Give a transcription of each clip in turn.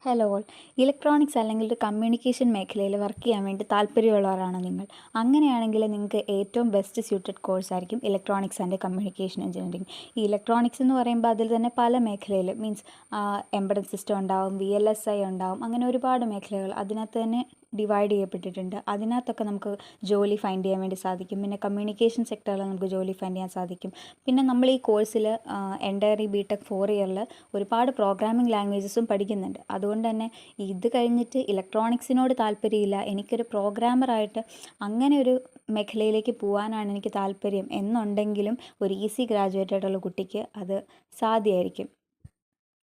Hello all. Electronics അല്ലെങ്കിൽ ഒരു communication മേഖലയിൽ വർക്ക് ചെയ്യാൻ വേണ്ടി താല്പര്യമുള്ളവരാണോ നിങ്ങൾ? അങ്ങനെയാണെങ്കിൽ നിങ്ങൾക്ക് ഏറ്റവും ബെസ്റ്റ് സ്യൂട്ടഡ് കോഴ്സ് ആയിരിക്കും ഇലക്ട്രോണിക്സ് ആൻഡ് കമ്മ്യൂണിക്കേഷൻ എഞ്ചിനീയറിംഗ്. ഈ ഇലക്ട്രോണിക്സ് എന്ന് പറയുമ്പോൾ അതിൽ തന്നെ പല മേഖലയിൽ മീൻസ് എംബഡഡ് സിസ്റ്റം ഉണ്ടാവും, VLSI ഉണ്ടാവും, അങ്ങനെ ഒരുപാട് മേഖലകൾ അതിനകത്ത് തന്നെ ഡിവൈഡ് ചെയ്യപ്പെട്ടിട്ടുണ്ട്. അതിനകത്തൊക്കെ നമുക്ക് ജോലി ഫൈൻഡ് ചെയ്യാൻ വേണ്ടി സാധിക്കും. പിന്നെ കമ്മ്യൂണിക്കേഷൻ സെക്ടറിൽ നമുക്ക് ജോലി ഫൈൻഡ് ചെയ്യാൻ സാധിക്കും. പിന്നെ നമ്മൾ ഈ കോഴ്സിൽ എൻ്റയർ ഈ BTech 4 ഇയറിൽ ഒരുപാട് പ്രോഗ്രാമിംഗ് ലാംഗ്വേജസും പഠിക്കുന്നുണ്ട്. അതുകൊണ്ട് തന്നെ ഇത് കഴിഞ്ഞിട്ട് ഇലക്ട്രോണിക്സിനോട് താല്പര്യമില്ല, എനിക്കൊരു പ്രോഗ്രാമറായിട്ട് അങ്ങനെ ഒരു മേഖലയിലേക്ക് പോകാനാണ് എനിക്ക് താല്പര്യം എന്നുണ്ടെങ്കിലും ഒരു ഈസി ഗ്രാജുവേറ്റ് ആയിട്ടുള്ള കുട്ടിക്ക് അത് സാധ്യമായിരിക്കും.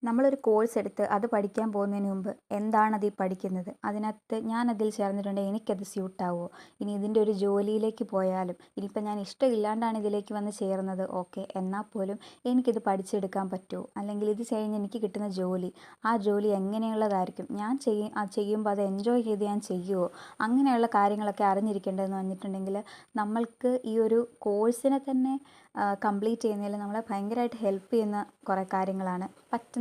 നമ്മളൊരു കോഴ്സ് എടുത്ത് അത് പഠിക്കാൻ പോകുന്നതിന് മുമ്പ് എന്താണത് ഈ പഠിക്കുന്നത്, അതിനകത്ത് ഞാനതിൽ ചേർന്നിട്ടുണ്ടെങ്കിൽ എനിക്കത് സ്യൂട്ടാവുമോ, ഇനി ഇതിൻ്റെ ഒരു ജോലിയിലേക്ക് പോയാലും ഇനിയിപ്പോൾ ഞാൻ ഇഷ്ടമില്ലാണ്ടാണ് ഇതിലേക്ക് വന്ന് ചേർന്നത്, ഓക്കെ, എന്നാൽ പോലും എനിക്കിത് പഠിച്ചെടുക്കാൻ പറ്റുമോ, അല്ലെങ്കിൽ ഇത് കഴിഞ്ഞ് എനിക്ക് കിട്ടുന്ന ജോലി ആ ജോലി എങ്ങനെയുള്ളതായിരിക്കും, ഞാൻ ചെയ്യുമ്പോൾ അത് എൻജോയ് ചെയ്ത് ഞാൻ ചെയ്യുമോ, അങ്ങനെയുള്ള കാര്യങ്ങളൊക്കെ അറിഞ്ഞിരിക്കേണ്ടതെന്ന് പറഞ്ഞിട്ടുണ്ടെങ്കിൽ നമ്മൾക്ക് ഈ ഒരു കോഴ്സിനെ തന്നെ കംപ്ലീറ്റ് ചെയ്യുന്നതിൽ നമ്മളെ ഭയങ്കരമായിട്ട് ഹെൽപ്പ് ചെയ്യുന്ന കുറേ കാര്യങ്ങളാണ്.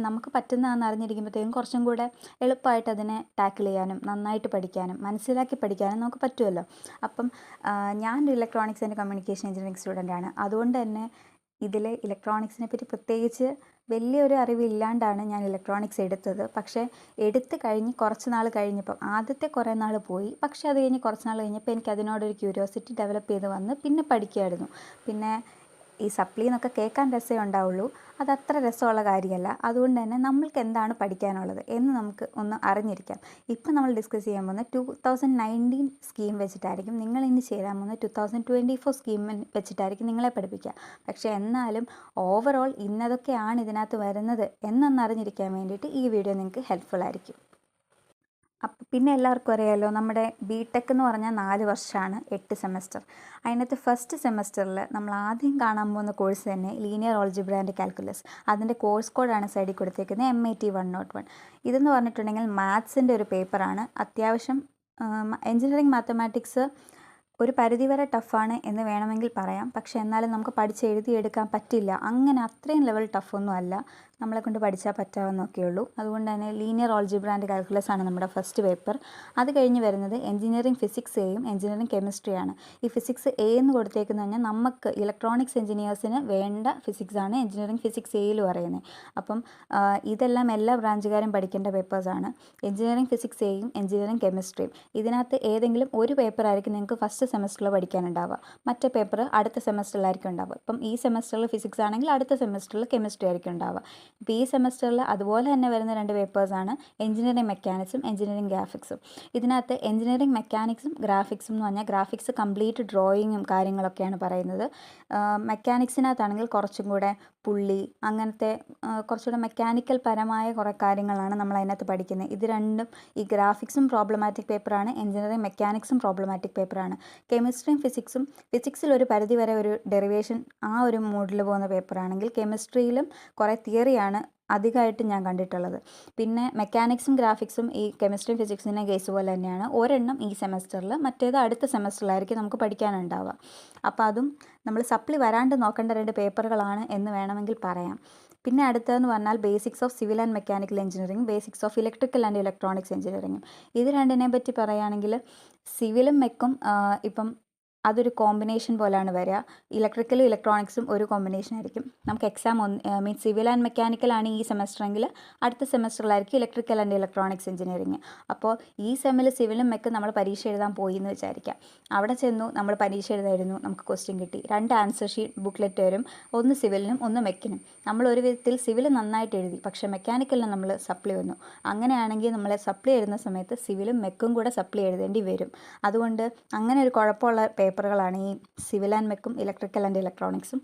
നമുക്ക് പറ്റുന്നതെന്ന് അറിഞ്ഞിരിക്കുമ്പോഴത്തേക്കും കുറച്ചും കൂടെ എളുപ്പമായിട്ട് അതിനെ ടാക്കിൾ ചെയ്യാനും നന്നായിട്ട് പഠിക്കാനും മനസ്സിലാക്കി പഠിക്കാനും നമുക്ക് പറ്റുമല്ലോ. അപ്പം ഞാൻ ഇലക്ട്രോണിക്സ് ആൻഡ് കമ്മ്യൂണിക്കേഷൻ എഞ്ചിനീയറിംഗ് സ്റ്റുഡൻ്റാണ്. അതുകൊണ്ട് തന്നെ ഇതിൽ ഇലക്ട്രോണിക്സിനെ പറ്റി പ്രത്യേകിച്ച് വലിയൊരു അറിവില്ലാണ്ടാണ് ഞാൻ ഇലക്ട്രോണിക്സ് എടുത്തത്. പക്ഷേ എടുത്ത് കഴിഞ്ഞ് കുറച്ച് നാൾ കഴിഞ്ഞപ്പം ആദ്യത്തെ കുറേ നാൾ പോയി, പക്ഷേ അത് കഴിഞ്ഞ് കുറച്ച് നാൾ കഴിഞ്ഞപ്പോൾ എനിക്ക് അതിനോടൊരു ക്യൂരിയോസിറ്റി ഡെവലപ്പ് ചെയ്ത് വന്ന് പിന്നെ പഠിക്കുമായിരുന്നു. പിന്നെ ഈ സപ്ലി എന്നൊക്കെ കേൾക്കാൻ രസമേ ഉണ്ടാവുള്ളൂ, അതത്ര രസമുള്ള കാര്യമല്ല. അതുകൊണ്ട് തന്നെ നമ്മൾക്ക് എന്താണ് പഠിക്കാനുള്ളത് എന്ന് നമുക്ക് ഒന്ന് അറിഞ്ഞിരിക്കാം. ഇപ്പം നമ്മൾ ഡിസ്കസ് ചെയ്യാൻ പോകുന്ന 2019 സ്കീം വെച്ചിട്ടായിരിക്കും, നിങ്ങളിനി ചേരാൻ പോകുന്ന 2024 സ്കീം വെച്ചിട്ടായിരിക്കും നിങ്ങളെ പഠിപ്പിക്കുക. പക്ഷേ എന്നാലും ഓവറോൾ ഇന്നതൊക്കെയാണ് ഇതിനകത്ത് വരുന്നത് എന്നൊന്നറിഞ്ഞിരിക്കാൻ വേണ്ടിയിട്ട് ഈ വീഡിയോ നിങ്ങൾക്ക് ഹെൽപ്ഫുൾ ആയിരിക്കും. അപ്പം പിന്നെ എല്ലാവർക്കും അറിയാമല്ലോ, നമ്മുടെ BTech എന്ന് പറഞ്ഞാൽ 4 വർഷമാണ്, 8 സെമസ്റ്റർ. അതിനകത്ത് ഫസ്റ്റ് സെമസ്റ്ററിൽ നമ്മൾ ആദ്യം കാണാൻ പോകുന്ന കോഴ്സ് തന്നെ ലീനിയർ ഓൾജിബ്ര ആൻഡ് കാൽക്കുലസ്. അതിൻ്റെ കോഴ്സ് കോഡാണ് സൈഡിൽ കൊടുത്തേക്കുന്നത്, MAT 101. ഇതെന്ന് പറഞ്ഞിട്ടുണ്ടെങ്കിൽ മാത്സിൻ്റെ ഒരു പേപ്പറാണ്. അത്യാവശ്യം എഞ്ചിനീയറിംഗ് മാത്തമാറ്റിക്സ് ഒരു പരിധിവരെ ടഫാണ് എന്ന് വേണമെങ്കിൽ പറയാം. പക്ഷേ എന്നാലും നമുക്ക് എഴുതിയെടുക്കാൻ പറ്റില്ല, അങ്ങനെ അത്രയും ലെവൽ ടഫൊന്നും അല്ല, നമ്മളെ കൊണ്ട് പഠിച്ചാൽ പറ്റാവുന്നൊക്കെയുള്ളൂ. അതുകൊണ്ട് തന്നെ ലീനിയർ ഓൾജിബ്ര ആൻഡ് കാൽക്കുലസ് ആണ് നമ്മുടെ ഫസ്റ്റ് പേപ്പർ. അത് കഴിഞ്ഞ് വരുന്നത് എഞ്ചിനീയറിംഗ് ഫിസിക്സ് എയും എഞ്ചിനീയറിംഗ് കെമിസ്ട്രിയാണ്. ഈ ഫിസിക്സ് എ എന്ന് കൊടുത്തേക്കുന്നത് പറഞ്ഞാൽ നമുക്ക് ഇലക്ട്രോണിക്സ് എഞ്ചിനീയേഴ്സിന് വേണ്ട ഫിസിക്സാണ് എഞ്ചിനീയറിംഗ് ഫിസിക്സ് എയിൽ പറയുന്നത്. അപ്പം ഇതെല്ലാം എല്ലാ ബ്രാഞ്ചുകാരും പഠിക്കേണ്ട പേപ്പേഴ്സാണ്. എഞ്ചിനീയറിംഗ് ഫിസിക്സ് എയും എഞ്ചിനീയറിംഗ് കെമിസ്ട്രിയും. ഇതിനകത്ത് ഏതെങ്കിലും ഒരു പേപ്പറായിരിക്കും നിങ്ങൾക്ക് ഫസ്റ്റ് സെമസ്റ്ററിൽ പഠിക്കാനുണ്ടാവുക, മറ്റേ പേപ്പർ അടുത്ത സെമസ്റ്ററിലായിരിക്കും ഉണ്ടാവുക. ഇപ്പം ഈ സെമസ്റ്ററിൽ ഫിസിക്സ് ആണെങ്കിൽ അടുത്ത സെമസ്റ്ററിൽ കെമിസ്ട്രി ആയിരിക്കും ഉണ്ടാവുക. ഇപ്പോൾ ഈ സെമസ്റ്ററിൽ അതുപോലെ തന്നെ വരുന്ന 2 പേപ്പേഴ്സാണ് എഞ്ചിനീയറിംഗ് മെക്കാനിക്സും എഞ്ചിനീയറിംഗ് ഗ്രാഫിക്സും. ഇതിനകത്ത് എഞ്ചിനീയറിംഗ് മെക്കാനിക്സും ഗ്രാഫിക്സും എന്ന് പറഞ്ഞാൽ ഗ്രാഫിക്സ് കംപ്ലീറ്റ് ഡ്രോയിങ്ങും കാര്യങ്ങളൊക്കെയാണ് പറയുന്നത്. മെക്കാനിക്സിനകത്താണെങ്കിൽ കുറച്ചും കൂടെ പുള്ളി അങ്ങനത്തെ കുറച്ചുകൂടെ മെക്കാനിക്കൽ പരമായ കുറേ കാര്യങ്ങളാണ് നമ്മൾ അതിനകത്ത് പഠിക്കുന്നത്. ഇത് രണ്ടും, ഈ ഗ്രാഫിക്സും പ്രോബ്ലമാറ്റിക് പേപ്പറാണ്, എഞ്ചിനീയറിംഗ് മെക്കാനിക്സും പ്രോബ്ലമാറ്റിക് പേപ്പറാണ്. കെമിസ്ട്രിയും ഫിസിക്സിൽ ഒരു പരിധി വരെ ഒരു ഡെറിവേഷൻ ആ ഒരു മൂഡിൽ പോകുന്ന പേപ്പറാണെങ്കിൽ കെമിസ്ട്രിയിലും കുറേ തിയറിയാണ് അധികമായിട്ട് ഞാൻ കണ്ടിട്ടുള്ളത്. പിന്നെ മെക്കാനിക്സും ഗ്രാഫിക്സും ഈ കെമിസ്ട്രിയും ഫിസിക്സിൻ്റെ കേസ് പോലെ തന്നെയാണ്. ഒരെണ്ണം ഈ സെമസ്റ്ററിൽ, മറ്റേത് അടുത്ത സെമസ്റ്ററിലായിരിക്കും നമുക്ക് പഠിക്കാനുണ്ടാവുക. അപ്പോൾ അതും നമ്മൾ സപ്ലി വരാണ്ട് നോക്കേണ്ട 2 പേപ്പറുകളാണ് എന്ന് വേണമെങ്കിൽ പറയാം. പിന്നെ അടുത്തതെന്ന് പറഞ്ഞാൽ basics of civil and mechanical engineering, basics of electrical and electronics എഞ്ചിനീയറിംഗും. ഇത് രണ്ടിനെ പറ്റി പറയുകയാണെങ്കിൽ സിവിലും മെക്കും ഇപ്പം അതൊരു കോമ്പിനേഷൻ പോലെയാണ് വരിക. ഇലക്ട്രിക്കലും ഇലക്ട്രോണിക്സും ഒരു കോമ്പിനേഷൻ ആയിരിക്കും. നമുക്ക് എക്സാം മീൻസ് സിവിൽ ആൻഡ് മെക്കാനിക്കലാണ് ഈ സെമസ്റ്ററെങ്കിൽ അടുത്ത സെമസ്റ്ററിലായിരിക്കും ഇലക്ട്രിക്കൽ ആൻഡ് ഇലക്ട്രോണിക്സ് എഞ്ചിനീയറിംഗ്. അപ്പോൾ ഈ സെമ്മിൽ സിവിലും മെക്കും നമ്മൾ പരീക്ഷ എഴുതാൻ പോയി എന്ന് വിചാരിക്കാം. അവിടെ ചെന്നു നമ്മൾ പരീക്ഷ എഴുതായിരുന്നു, നമുക്ക് ക്വസ്റ്റ്യൻ കിട്ടി, 2 ആൻസർ ഷീറ്റ് ബുക്ക്ലെറ്റ് വരും, ഒന്ന് സിവിലിനും ഒന്ന് മെക്കിനും. നമ്മൾ ഒരു വിധത്തിൽ സിവിൽ നന്നായിട്ട് എഴുതി, പക്ഷേ മെക്കാനിക്കലിന് നമ്മൾ സപ്ലി വന്നു. അങ്ങനെയാണെങ്കിൽ നമ്മൾ സപ്ലി എഴുതുന്ന സമയത്ത് സിവിലും മെക്കും കൂടെ സപ്ലി എഴുതേണ്ടി വരും. അതുകൊണ്ട് അങ്ങനെ ഒരു കുഴപ്പമുള്ള പേപ്പറുകളാണ് ഈ സിവിൽ ആൻഡ് മെക്കും ഇലക്ട്രിക്കൽ ആൻഡ് ഇലക്ട്രോണിക്സും.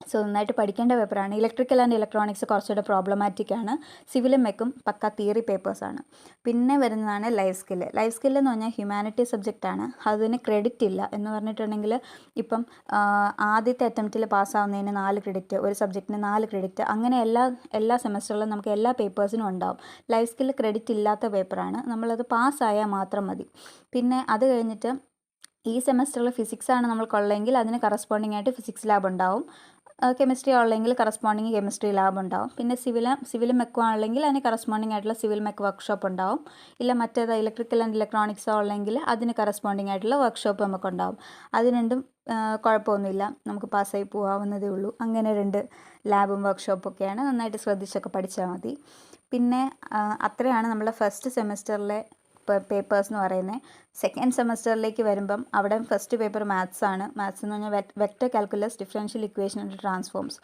സോ നന്നായിട്ട് പഠിക്കേണ്ട പേപ്പറാണ്. ഇലക്ട്രിക്കൽ ആൻഡ് ഇലക്ട്രോണിക്സ് കുറച്ചുകൂടെ പ്രോബ്ലമാറ്റിക് ആണ്, സിവിലും മെക്കും പക്ക തിയറി പേപ്പേഴ്സാണ്. പിന്നെ വരുന്നതാണ് ലൈഫ് സ്കില്ല്. ലൈഫ് സ്കില്ല് എന്ന് പറഞ്ഞാൽ ഹ്യൂമാനിറ്റി സബ്ജക്റ്റാണ്, അതിന് ക്രെഡിറ്റ് ഇല്ല എന്ന് പറഞ്ഞിട്ടുണ്ടെങ്കിൽ ഇപ്പം ആദ്യത്തെ അറ്റംപ്റ്റിൽ പാസ്സാവുന്നതിന് 4 ക്രെഡിറ്റ്, ഒരു സബ്ജക്റ്റിന് 4 ക്രെഡിറ്റ്, അങ്ങനെ എല്ലാ സെമസ്റ്ററിലും നമുക്ക് എല്ലാ പേപ്പേഴ്സിനും ഉണ്ടാവും. ലൈഫ് സ്കില്ല് ക്രെഡിറ്റ് ഇല്ലാത്ത പേപ്പറാണ്, നമ്മളത് പാസ്സായാൽ മാത്രം മതി. പിന്നെ അത് കഴിഞ്ഞിട്ട് ഈ സെമസ്റ്ററിൽ ഫിസിക്സാണ് നമ്മൾക്കുള്ളതെങ്കിൽ അതിന് കറസ്പോണ്ടിങ് ആയിട്ട് ഫിസിക്സ് ലാബ് ഉണ്ടാവും. കെമിസ്ട്രി ഉള്ളെങ്കിൽ കറസ്പോണ്ടിങ് കെമിസ്ട്രി ലാബ് ഉണ്ടാവും. പിന്നെ സിവിലും മെക്കോ ആണെങ്കിൽ അതിന് കറസ്പോണ്ടിങ് ആയിട്ടുള്ള സിവിൽ മെക്ക് വർക്ക്ഷോപ്പ് ഉണ്ടാവും. ഇല്ല മറ്റേത് ഇലക്ട്രിക്കൽ ആൻഡ് ഇലക്ട്രോണിക്സോ ഉള്ളെങ്കിൽ അതിന് കറസ്പോണ്ടിങ് ആയിട്ടുള്ള വർക്ക്ഷോപ്പ് നമുക്കുണ്ടാവും. അത് രണ്ടും കുഴപ്പമൊന്നുമില്ല, നമുക്ക് പാസ്സായി പോകാവുന്നതേ ഉള്ളൂ. അങ്ങനെ 2 ലാബും വർക്ക്ഷോപ്പൊക്കെയാണ്. നന്നായിട്ട് ശ്രദ്ധിച്ചൊക്കെ പഠിച്ചാൽ മതി. പിന്നെ അത്രയാണ് നമ്മളെ ഫസ്റ്റ് സെമിസ്റ്ററിലെ പേപ്പേഴ്സ് എന്ന് പറയുന്നത്. സെക്കൻഡ് സെമസ്റ്ററിലേക്ക് വരുമ്പം അവിടെ ഫസ്റ്റ് പേപ്പർ മാത്സ് ആണ്. മാത്സ് എന്ന് പറഞ്ഞാൽ vector calculus, differential equation and transforms.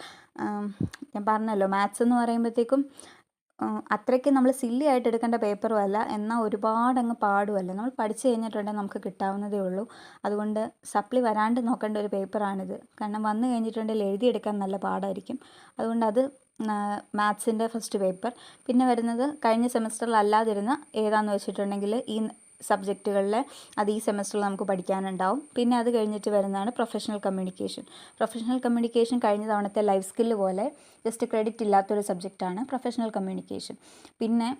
ഞാൻ പറഞ്ഞല്ലോ, മാത്സ് എന്ന് പറയുമ്പോഴത്തേക്കും അത്രയ്ക്ക് നമ്മൾ സില്ലി ആയിട്ട് എടുക്കേണ്ട പേപ്പറും അല്ല, എന്നാൽ ഒരുപാട് അങ്ങ് പാടുമല്ല. നമ്മൾ പഠിച്ചു കഴിഞ്ഞിട്ടുണ്ടെങ്കിൽ നമുക്ക് കിട്ടാവുന്നതേ ഉള്ളൂ. അതുകൊണ്ട് സപ്ലി വരാണ്ട് നോക്കേണ്ട ഒരു പേപ്പറാണിത്. കാരണം വന്നു കഴിഞ്ഞിട്ടുണ്ടെങ്കിൽ എഴുതിയെടുക്കാൻ നല്ല പാടായിരിക്കും. അതുകൊണ്ട് അത് മാത്സിൻ്റെ ഫസ്റ്റ് പേപ്പർ. പിന്നെ വരുന്നത് കഴിഞ്ഞ സെമസ്റ്ററിൽ അല്ലാതിരുന്ന ഏതാണെന്ന് വെച്ചിട്ടുണ്ടെങ്കിൽ ഈ സബ്ജക്റ്റുകളിൽ അത് ഈ സെമസ്റ്ററിൽ നമുക്ക് പഠിക്കാനുണ്ടാവും. പിന്നെ അത് കഴിഞ്ഞിട്ട് വരുന്നതാണ് പ്രൊഫഷണൽ കമ്മ്യൂണിക്കേഷൻ. പ്രൊഫഷണൽ കമ്മ്യൂണിക്കേഷൻ കഴിഞ്ഞ തവണത്തെ ലൈഫ് സ്കില്ല് പോലെ ജസ്റ്റ് ക്രെഡിറ്റ് ഇല്ലാത്തൊരു സബ്ജക്റ്റാണ് പ്രൊഫഷണൽ കമ്മ്യൂണിക്കേഷൻ. പിന്നെ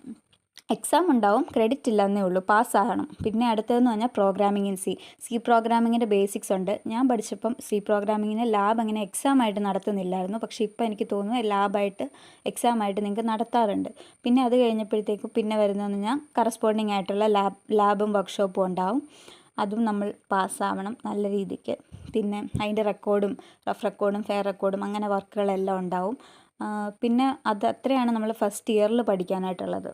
എക്സാം ഉണ്ടാവും, ക്രെഡിറ്റ് ഇല്ലെന്നേ ഉള്ളൂ, പാസ്സാകണം. പിന്നെ അടുത്തതെന്ന് പറഞ്ഞാൽ പ്രോഗ്രാമിംഗ് ഇൻ സി പ്രോഗ്രാമിങ്ങിൻ്റെ ബേസിക്സ് ഉണ്ട്. ഞാൻ പഠിച്ചപ്പം സി പ്രോഗ്രാമിങ്ങിന് ലാബ് അങ്ങനെ എക്സാം ആയിട്ട് നടത്തുന്നില്ലായിരുന്നു. പക്ഷേ ഇപ്പോൾ എനിക്ക് തോന്നുന്നു ലാബായിട്ട് എക്സാമായിട്ട് നിങ്ങൾക്ക് നടത്താറുണ്ട്. പിന്നെ അത് കഴിഞ്ഞപ്പോഴത്തേക്കും പിന്നെ വരുന്നതെന്ന് പറഞ്ഞാൽ കറസ്പോണ്ടിങ് ആയിട്ടുള്ള ലാബും വർക്ക്ഷോപ്പും ഉണ്ടാവും. അതും നമ്മൾ പാസ്സാവണം നല്ല രീതിക്ക്. പിന്നെ അതിൻ്റെ റെക്കോർഡും, റഫ് റെക്കോർഡും, ഫെയർ റെക്കോർഡും അങ്ങനെ വർക്കുകളെല്ലാം ഉണ്ടാവും. പിന്നെ അത്രയാണ് നമ്മൾ ഫസ്റ്റ് ഇയറിൽ പഠിക്കാനായിട്ടുള്ളത്.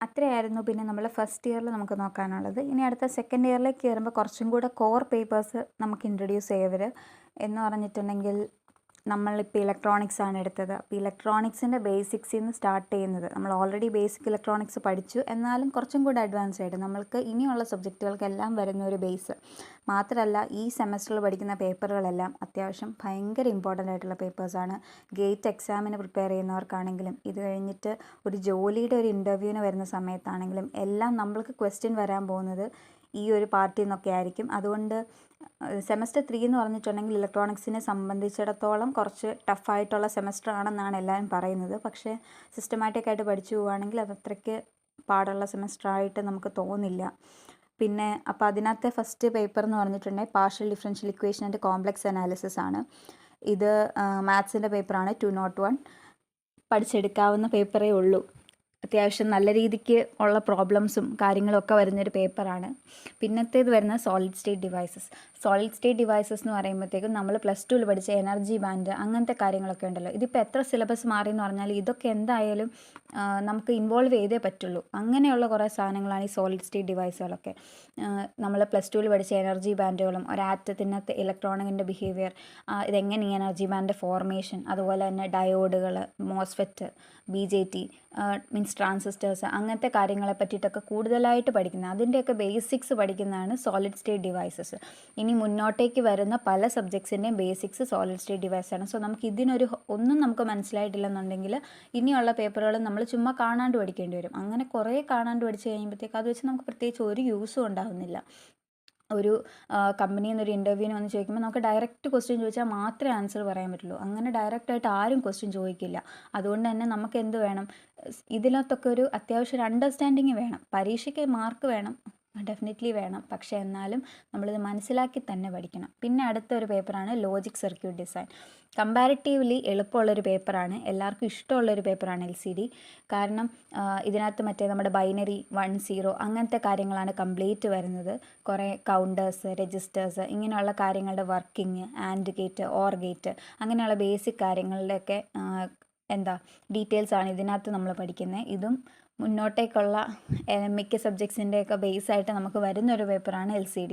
അത്രയായിരുന്നു പിന്നെ നമ്മൾ ഫസ്റ്റ് ഇയറിൽ നമുക്ക് നോക്കാനുള്ളത്. ഇനി അടുത്ത സെക്കൻഡ് ഇയറിലേക്ക് കയറുമ്പോൾ കുറച്ചും കൂടെ കോർ പേപ്പേഴ്സ് നമുക്ക് ഇൻട്രൊഡ്യൂസ് ചെയ്യവർ എന്ന് പറഞ്ഞിട്ടുണ്ടെങ്കിൽ, നമ്മളിപ്പോൾ ഇലക്ട്രോണിക്സ് ആണ് എടുത്തത്. അപ്പോൾ ഇലക്ട്രോണിക്സിൻ്റെ ബേസിക്സിൽ നിന്ന് സ്റ്റാർട്ട് ചെയ്യുന്നത്. നമ്മൾ ഓൾറെഡി ബേസിക് ഇലക്ട്രോണിക്സ് പഠിച്ചു, എന്നാലും കുറച്ചും കൂടെ അഡ്വാൻസ് ആയിട്ട് നമ്മൾക്ക് ഇനിയുള്ള സബ്ജക്റ്റുകൾക്കെല്ലാം വരുന്ന ഒരു ബേസ്. മാത്രമല്ല ഈ സെമസ്റ്ററിൽ പഠിക്കുന്ന പേപ്പറുകളെല്ലാം അത്യാവശ്യം ഭയങ്കര ഇമ്പോർട്ടൻ്റ് ആയിട്ടുള്ള പേപ്പേഴ്സാണ്. ഗേറ്റ് എക്സാമിന് പ്രിപ്പയർ ചെയ്യുന്നവർക്കാണെങ്കിലും ഇത് കഴിഞ്ഞിട്ട് ഒരു ജോലിയുടെ ഒരു ഇൻ്റർവ്യൂവിന് വരുന്ന സമയത്താണെങ്കിലും എല്ലാം നമ്മൾക്ക് ക്വസ്റ്റ്യൻ വരാൻ പോകുന്നത് ഈ ഒരു പാർട്ടിൽ നിന്നൊക്കെ ആയിരിക്കും. അതുകൊണ്ട് സെമസ്റ്റർ 3 എന്ന് പറഞ്ഞിട്ടുണ്ടെങ്കിൽ ഇലക്ട്രോണിക്സിനെ സംബന്ധിച്ചിടത്തോളം കുറച്ച് ടഫായിട്ടുള്ള സെമസ്റ്റർ ആണെന്നാണ് എല്ലാവരും പറയുന്നത്. പക്ഷേ സിസ്റ്റമാറ്റിക് ആയിട്ട് പഠിച്ചു പോവുകയാണെങ്കിൽ അത് അത്രയ്ക്ക് പാടുള്ള സെമസ്റ്റർ ആയിട്ട് നമുക്ക് തോന്നില്ല. പിന്നെ അപ്പോൾ അതിനകത്തെ ഫസ്റ്റ് പേപ്പർ എന്ന് പറഞ്ഞിട്ടുണ്ടെങ്കിൽ partial differential equation and complex analysis ആണ്. ഇത് മാത്സിൻ്റെ പേപ്പറാണ്. 201 പഠിച്ചെടുക്കാവുന്ന പേപ്പറേ ഉള്ളൂ. അത്യാവശ്യം നല്ല രീതിക്ക് ഉള്ള പ്രോബ്ലംസും കാര്യങ്ങളൊക്കെ വരുന്നൊരു പേപ്പറാണ്. പിന്നത്തേത് വരുന്നത് solid state devices. Solid state devices എന്ന് പറയുമ്പോഴത്തേക്കും നമ്മൾ +2 പഠിച്ച എനർജി ബാൻഡ് അങ്ങനത്തെ കാര്യങ്ങളൊക്കെ ഉണ്ടല്ലോ. ഇതിപ്പോൾ എത്ര സിലബസ് മാറി എന്ന് പറഞ്ഞാൽ ഇതൊക്കെ എന്തായാലും നമുക്ക് ഇൻവോൾവ് ചെയ്തേ പറ്റുള്ളൂ. അങ്ങനെയുള്ള കുറേ സാധനങ്ങളാണ് ഈ സോളിഡ് സ്റ്റേറ്റ് ഡിവൈസുകളൊക്കെ. നമ്മൾ +2 പഠിച്ച എനർജി ബാൻഡുകളും ഒരു ആറ്റത്തിനകത്ത് ഇലക്ട്രോണിൻ്റെ ബിഹേവിയർ, ഇതെങ്ങനെ ഈ എനർജി ബാൻഡ് ഫോർമേഷൻ, അതുപോലെ തന്നെ ഡയോഡുകൾ, മോസ്ഫെറ്റ്, BJT മീൻസ് ട്രാൻസിസ്റ്റേഴ്സ്, അങ്ങനത്തെ കാര്യങ്ങളെ പറ്റിയിട്ടൊക്കെ കൂടുതലായിട്ട് പഠിക്കുന്നത്, അതിൻ്റെയൊക്കെ ബേസിക്സ് പഠിക്കുന്നതാണ് സോളിഡ് സ്റ്റേറ്റ് ഡിവൈസസ്. ഇനി മുന്നോട്ടേക്ക് വരുന്ന പല സബ്ജക്ട്സിൻ്റെയും ബേസിക്സ് സോളിഡ് സ്റ്റേറ്റ് ഡിവൈസാണ്. സോ നമുക്ക് ഇതിനൊരു ഒന്നും നമുക്ക് മനസ്സിലായിട്ടില്ലെന്നുണ്ടെങ്കിൽ ഇനിയുള്ള പേപ്പറുകൾ നമ്മൾ ചുമ്മാ കാണാണ്ട് പഠിക്കേണ്ടി വരും. അങ്ങനെ കുറേ കാണാണ്ട് പഠിച്ച് കഴിയുമ്പോഴത്തേക്ക് അത് വെച്ച് നമുക്ക് പ്രത്യേകിച്ച് ഒരു യൂസും ഉണ്ടാകുന്നില്ല. ഒരു കമ്പനിയിൽ നിന്ന് ഒരു ഇൻ്റർവ്യൂവിന് വന്ന് ചോദിക്കുമ്പോൾ നമുക്ക് ഡയറക്റ്റ് ക്വസ്റ്റ്യൻ ചോദിച്ചാൽ മാത്രമേ ആൻസർ പറയാൻ പറ്റുള്ളൂ. അങ്ങനെ ഡയറക്റ്റായിട്ട് ആരും ക്വസ്റ്റ്യൻ ചോദിക്കില്ല. അതുകൊണ്ട് തന്നെ നമുക്ക് എന്ത് വേണം, ഇതിനകത്തൊക്കെ ഒരു അത്യാവശ്യം ഒരു അണ്ടർസ്റ്റാൻഡിങ് വേണം. പരീക്ഷയ്ക്ക് മാർക്ക് വേണം, ഡെഫിനറ്റ്ലി വേണം. പക്ഷേ എന്നാലും നമ്മളിത് മനസ്സിലാക്കി തന്നെ പഠിക്കണം. പിന്നെ അടുത്ത ഒരു പേപ്പറാണ് ലോജിക് സർക്യൂട്ട് ഡിസൈൻ. കമ്പാരിറ്റീവ്ലി എളുപ്പമുള്ളൊരു പേപ്പറാണ്, എല്ലാവർക്കും ഇഷ്ടമുള്ളൊരു പേപ്പറാണ് LCD. കാരണം ഇതിനകത്ത് മറ്റേ നമ്മുടെ ബൈനറി 1 0 അങ്ങനത്തെ കാര്യങ്ങളാണ് കംപ്ലീറ്റ് വരുന്നത്. കുറേ കൗണ്ടേഴ്സ്, രജിസ്റ്റേഴ്സ്, ഇങ്ങനെയുള്ള കാര്യങ്ങളുടെ working, and gate, or gate, അങ്ങനെയുള്ള ബേസിക് കാര്യങ്ങളുടെയൊക്കെ ഡീറ്റെയിൽസാണ് ഇതിനകത്ത് നമ്മൾ പഠിക്കുന്നത്. ഇതും മുന്നോട്ടേക്കുള്ള മിക്ക സബ്ജക്ട്സിൻ്റെയൊക്കെ ബേസായിട്ട് നമുക്ക് വരുന്നൊരു പേപ്പറാണ് LCD.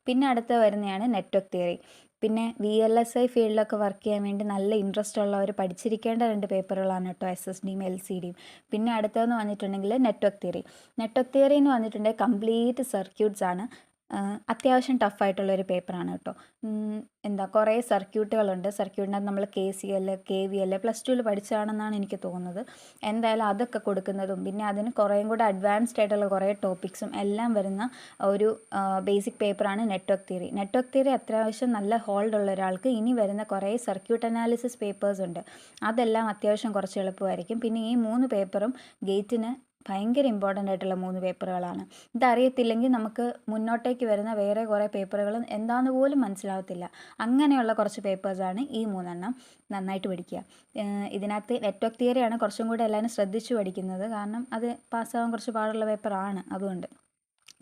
പിന്നെ അടുത്ത വരുന്നതാണ് നെറ്റ്വർക്ക് തിയറി. പിന്നെ VLSI ഫീൽഡിലൊക്കെ വർക്ക് ചെയ്യാൻ വേണ്ടി നല്ല ഇൻട്രസ്റ്റ് ഉള്ളവർ പഠിച്ചിരിക്കേണ്ട 2 പേപ്പറുകളാണ് കേട്ടോ, SSDയും LCDയും. പിന്നെ അടുത്തതെന്ന് പറഞ്ഞിട്ടുണ്ടെങ്കിൽ നെറ്റ്വർക്ക് തിയറി. നെറ്റ്വർക്ക് തിയറി എന്ന് പറഞ്ഞിട്ടുണ്ടെങ്കിൽ കംപ്ലീറ്റ് സർക്യൂട്ട്സ് ആണ്. അത്യാവശ്യം ടഫായിട്ടുള്ളൊരു പേപ്പറാണ് കേട്ടോ. കുറേ സർക്യൂട്ടുകളുണ്ട്. സർക്യൂട്ടിനകത്ത് നമ്മൾ KCL, KVL +2 പഠിച്ചതാണെന്നാണ് എനിക്ക് തോന്നുന്നത്. എന്തായാലും അതൊക്കെ കൊടുക്കുന്നതും പിന്നെ അതിന് കുറേയും കൂടെ അഡ്വാൻസ്ഡ് ആയിട്ടുള്ള കുറേ ടോപ്പിക്സും എല്ലാം വരുന്ന ഒരു ബേസിക് പേപ്പറാണ് നെറ്റ്വർക്ക് തിയറി. നെറ്റ്വർക്ക് തിയറി അത്യാവശ്യം നല്ല ഹോൾഡ് ഉള്ള ഒരാൾക്ക് ഇനി വരുന്ന കുറേ സർക്യൂട്ട് അനാലിസിസ് പേപ്പേഴ്സ് ഉണ്ട്, അതെല്ലാം അത്യാവശ്യം കുറച്ച് എളുപ്പമായിരിക്കും. പിന്നെ ഈ 3 പേപ്പറും ഗേറ്റിന് ഭയങ്കര ഇമ്പോർട്ടൻ്റ് ആയിട്ടുള്ള 3 പേപ്പറുകളാണ്. ഇതറിയത്തില്ലെങ്കിൽ നമുക്ക് മുന്നോട്ടേക്ക് വരുന്ന വേറെ കുറേ പേപ്പറുകൾ എന്താണെന്ന് പോലും മനസ്സിലാവത്തില്ല. അങ്ങനെയുള്ള കുറച്ച് പേപ്പേഴ്സാണ് ഈ 3 നന്നായിട്ട് പഠിക്കുക. ഇതിനകത്ത് നെറ്റ്വർക്ക് തിയറിയാണ് കുറച്ചും കൂടെ എല്ലാവരും ശ്രദ്ധിച്ച് പഠിക്കുന്നത്. കാരണം അത് പാസ്സാവാൻ കുറച്ച് പാടുള്ള പേപ്പറാണ്, അതുകൊണ്ട്.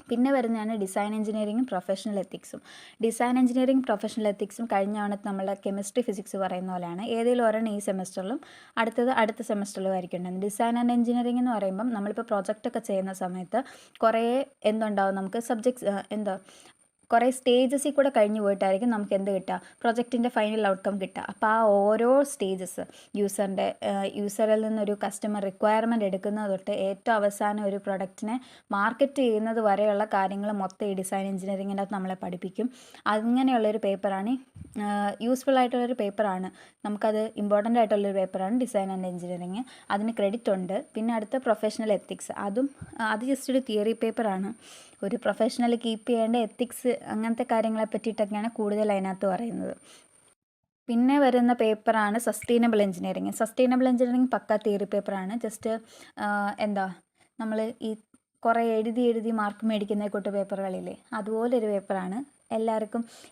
പിന്നെ വരുന്നതാണ് ഡിസൈൻ എഞ്ചിനീയറിങ്ങും പ്രൊഫഷണൽ എത്തിക്സും. ഡിസൈൻ എഞ്ചിനീയറിംഗ് പ്രൊഫഷണൽ എത്തിക്സും കഴിഞ്ഞ തവണത്തെ നമ്മളെ കെമിസ്ട്രി ഫിസിക്സ് പറയുന്ന പോലെയാണ്. ഏതെങ്കിലും ഒരെണ്ണം ഈ സെമസ്റ്ററിലും അടുത്ത സെമസ്റ്ററിലും ആയിരിക്കും ഉണ്ടാകുന്നത്. ഡിസൈൻ ആൻഡ് എഞ്ചിനീയറിംഗ് എന്ന് പറയുമ്പം നമ്മളിപ്പോൾ പ്രൊജക്റ്റൊക്കെ ചെയ്യുന്ന സമയത്ത് കുറേ എന്തുണ്ടാവും, നമുക്ക് സബ്ജക്ട്സ് കുറേ സ്റ്റേജസിൽ കൂടെ കഴിഞ്ഞ് പോയിട്ടായിരിക്കും നമുക്ക് എന്ത് കിട്ടുക, പ്രൊജക്റ്റിൻ്റെ ഫൈനൽ ഔട്ട്കം കിട്ടുക. അപ്പോൾ ആ ഓരോ സ്റ്റേജസ് യൂസറിൽ നിന്നൊരു കസ്റ്റമർ റിക്വയർമെൻറ്റ് എടുക്കുന്നത് തൊട്ട് ഏറ്റവും അവസാനം ഒരു പ്രൊഡക്റ്റിനെ മാർക്കറ്റ് ചെയ്യുന്നത് വരെയുള്ള കാര്യങ്ങൾ മൊത്തം ഈ ഡിസൈൻ എഞ്ചിനീയറിങ്ങിൻ്റെ അകത്ത് നമ്മളെ പഠിപ്പിക്കും. അങ്ങനെയുള്ളൊരു പേപ്പറാണ്, യൂസ്ഫുൾ ആയിട്ടുള്ളൊരു പേപ്പറാണ്. നമുക്കത് ഇമ്പോർട്ടൻ്റ് ആയിട്ടുള്ളൊരു പേപ്പറാണ് ഡിസൈൻ ആൻഡ് എഞ്ചിനീയറിങ്. അതിന് ക്രെഡിറ്റ് ഉണ്ട്. പിന്നെ അടുത്ത പ്രൊഫഷണൽ എത്തിക്സ്, അത് ജസ്റ്റ് ഒരു തിയറി പേപ്പറാണ്. ഒരു പ്രൊഫഷണൽ കീപ്പ് ചെയ്യേണ്ട എത്തിക്സ് അങ്ങനത്തെ കാര്യങ്ങളെ പറ്റിയിട്ടൊക്കെയാണ് കൂടുതൽ അതിനകത്ത് പറയുന്നത്. പിന്നെ വരുന്ന പേപ്പറാണ് സസ്റ്റൈനബിൾ എഞ്ചിനീയറിങ്. സസ്റ്റൈനബിൾ എഞ്ചിനീയറിങ് പക്ക തിയറി പേപ്പറാണ്. ജസ്റ്റ് നമ്മൾ ഈ കുറേ എഴുതി മാർക്ക് മേടിക്കുന്ന കൂട്ട് പേപ്പറുകളില്ലേ, അതുപോലൊരു പേപ്പറാണ്.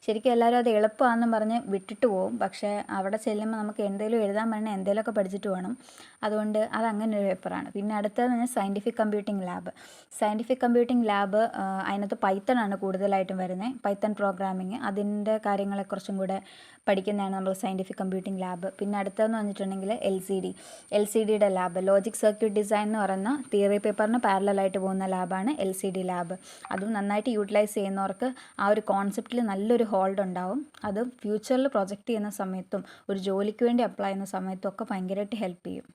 ശരിക്കും എല്ലാവരും അത് എളുപ്പമാണെന്നും പറഞ്ഞ് വിട്ടിട്ട് പോകും. പക്ഷേ അവിടെ ചെല്ലുമ്പോൾ നമുക്ക് എന്തെങ്കിലും എഴുതാൻ പറഞ്ഞാൽ എന്തെങ്കിലുമൊക്കെ പഠിച്ചിട്ട് വേണം. അതുകൊണ്ട് അതങ്ങനെ ഒരു പേപ്പറാണ്. പിന്നെ അടുത്തത് തന്നെ scientific computing lab. Scientific computing lab അതിനകത്ത് പൈത്തൺ കൂടുതലായിട്ടും വരുന്നത്. പൈത്തൺ പ്രോഗ്രാമിങ്, അതിൻ്റെ കാര്യങ്ങളെ കുറച്ചും കൂടെ പഠിക്കുന്നതാണ് നമ്മൾ സയൻറ്റിഫിക് കമ്പ്യൂട്ടിംഗ് ലാബ്. പിന്നെ അടുത്തതെന്ന് പറഞ്ഞിട്ടുണ്ടെങ്കിൽ എൽ സി ഡിയുടെ ലാബ്, ലോജിക് സർക്യൂട്ട് ഡിസൈൻ എന്ന് പറയുന്ന തിയറി പേപ്പറിന് പാരലായിട്ട് പോകുന്ന ലാബാണ് LCD ലാബ്. അതും നന്നായിട്ട് യൂട്ടിലൈസ് ചെയ്യുന്നവർക്ക് ആ ഒരു കോൺസെപ്റ്റിൽ നല്ലൊരു ഹോൾഡ് ഉണ്ടാവും. അത് ഫ്യൂച്ചറിൽ പ്രൊജക്റ്റ് ചെയ്യുന്ന സമയത്തും ഒരു ജോലിക്ക് വേണ്ടി അപ്ലൈ ചെയ്യുന്ന സമയത്തും ഒക്കെ ഭയങ്കരമായിട്ട് ഹെൽപ്പ് ചെയ്യും.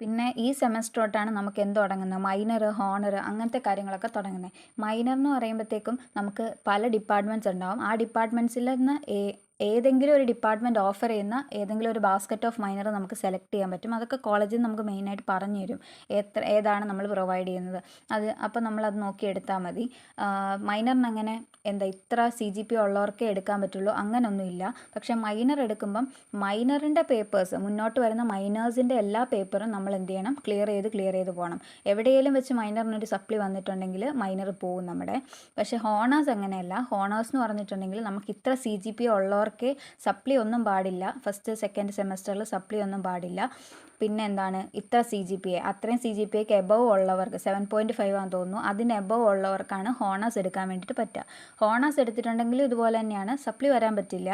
പിന്നെ ഈ സെമസ്റ്റർ തൊട്ടാണ് നമുക്ക് എന്ത് തുടങ്ങുന്നത്, മൈനർ, ഹോണർ അങ്ങനത്തെ കാര്യങ്ങളൊക്കെ തുടങ്ങുന്നത്. മൈനർ എന്ന് പറയുമ്പോഴത്തേക്കും നമുക്ക് പല ഡിപ്പാർട്ട്മെൻറ്റ്സ് ഉണ്ടാവും. ആ ഡിപ്പാർട്ട്മെൻറ്റ്സിൽ നിന്ന് ഏതെങ്കിലും ഒരു ഡിപ്പാർട്ട്മെൻറ്റ് ഓഫർ ചെയ്യുന്ന ഏതെങ്കിലും ഒരു ബാസ്ക്കറ്റ് ഓഫ് മൈനർ നമുക്ക് സെലക്ട് ചെയ്യാൻ പറ്റും. അതൊക്കെ കോളേജിൽ നമുക്ക് മെയിനായിട്ട് പറഞ്ഞു തരും ഏതാണ് നമ്മൾ പ്രൊവൈഡ് ചെയ്യുന്നത്. അപ്പോൾ നമ്മളത് നോക്കി എടുത്താൽ മതി. മൈനറിന് അങ്ങനെ ഇത്ര CGPA ഉള്ളവർക്കേ എടുക്കാൻ പറ്റുള്ളൂ അങ്ങനെയൊന്നുമില്ല. പക്ഷേ മൈനർ എടുക്കുമ്പം മൈനറിൻ്റെ പേപ്പേഴ്സ്, മുന്നോട്ട് വരുന്ന മൈനേഴ്സിൻ്റെ എല്ലാ പേപ്പറും നമ്മൾ എന്ത് ചെയ്യണം, ക്ലിയർ ചെയ്ത് പോകണം. എവിടെയെങ്കിലും വെച്ച് മൈനറിനൊരു സപ്ലി വന്നിട്ടുണ്ടെങ്കിൽ മൈനർ പോവും നമ്മുടെ. പക്ഷേ ഹോണേഴ്സ് അങ്ങനെയല്ല. ഹോണേഴ്സ് എന്ന് പറഞ്ഞിട്ടുണ്ടെങ്കിൽ നമുക്ക് ഇത്ര CGPA ഉള്ളവർക്ക് സപ്ലി ഒന്നും പാടില്ല. ഫസ്റ്റ് സെക്കൻഡ് സെമസ്റ്ററിൽ സപ്ലി ഒന്നും പാടില്ല. പിന്നെ ഇത്ര CGPA, അത്രയും CGPAക്ക് എബവ് ഉള്ളവർക്ക് 7.5 ആണെന്ന് തോന്നുന്നു, അതിന് എബവ് ഉള്ളവർക്കാണ് ഹോണേഴ്സ് എടുക്കാൻ വേണ്ടിയിട്ട് പറ്റുക. ഹോണേഴ്സ് എടുത്തിട്ടുണ്ടെങ്കിൽ ഇതുപോലെ തന്നെയാണ്, സപ്ലി വരാൻ പറ്റില്ല.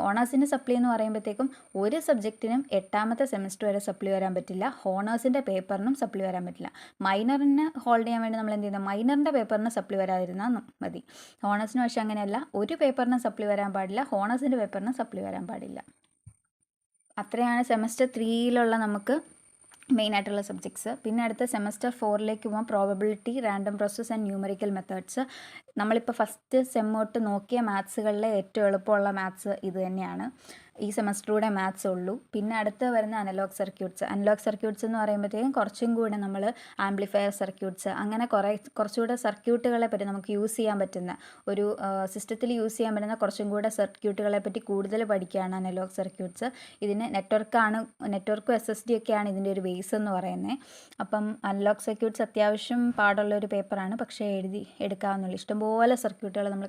ഓണേഴ്സിൻ്റെ സപ്ലി എന്ന് പറയുമ്പോഴത്തേക്കും ഒരു സബ്ജക്റ്റിനും 8ാമത്തെ സെമസ്റ്റർ വരെ സപ്ലി വരാൻ പറ്റില്ല. ഹോണേഴ്സിൻ്റെ പേപ്പറിനും സപ്ലി വരാൻ പറ്റില്ല. മൈനറിന് ഹോൾഡ് ചെയ്യാൻ വേണ്ടി നമ്മൾ എന്ത് ചെയ്യുന്നത്, മൈനറിൻ്റെ പേപ്പറിന് സപ്ലി വരാതിരുന്നാൽ മതി. ഹോണേഴ്സിന് പക്ഷേ അങ്ങനെയല്ല, ഒരു പേപ്പറിന് സപ്ലി വരാൻ പാടില്ല, ഹോണേഴ്സിൻ്റെ പേപ്പറിന് സപ്ലി വരാൻ പാടില്ല. അത്രയാണ് സെമസ്റ്റർ 3 നമുക്ക് മെയിനായിട്ടുള്ള സബ്ജക്ട്സ്. പിന്നെ അടുത്ത സെമസ്റ്റർ 4 പോകാൻ probability, random process and numerical methods. നമ്മളിപ്പോൾ ഫസ്റ്റ് സെമ്മോട്ട് നോക്കിയ മാത്സുകളിലെ ഏറ്റവും എളുപ്പമുള്ള മാത്സ് ഇത് തന്നെയാണ്. ഈ സെമസ്റ്ററിലൂടെ മാത്സ് ഉള്ളൂ. പിന്നെ അടുത്ത് വരുന്ന അനലോഗ് സർക്യൂട്ട്സ് എന്ന് പറയുമ്പോഴത്തേക്കും കുറച്ചും കൂടെ നമ്മൾ ആംപ്ലിഫയർ സർക്യൂട്ട്സ് അങ്ങനെ കുറച്ചുകൂടെ സർക്യൂട്ടുകളെ പറ്റി നമുക്ക് യൂസ് ചെയ്യാൻ പറ്റുന്ന ഒരു സിസ്റ്റത്തിൽ യൂസ് ചെയ്യാൻ പറ്റുന്ന കുറച്ചും കൂടെ സർക്യൂട്ടുകളെ പറ്റി കൂടുതൽ പഠിക്കുകയാണ് അനലോഗ് സർക്യൂട്ട്സ്. ഇതിന് നെറ്റ്വർക്കും SSD ഒക്കെയാണ് ഇതിൻ്റെ ഒരു ബേസ് എന്ന് പറയുന്നത്. അപ്പം അനലോഗ് സർക്യൂട്ട്സ് അത്യാവശ്യം പാടുള്ള ഒരു പേപ്പറാണ്. പക്ഷേ എഴുതി എടുക്കാവുന്നുള്ളൂ. ഇഷ്ടംപോലെ സർക്യൂട്ടുകൾ നമ്മൾ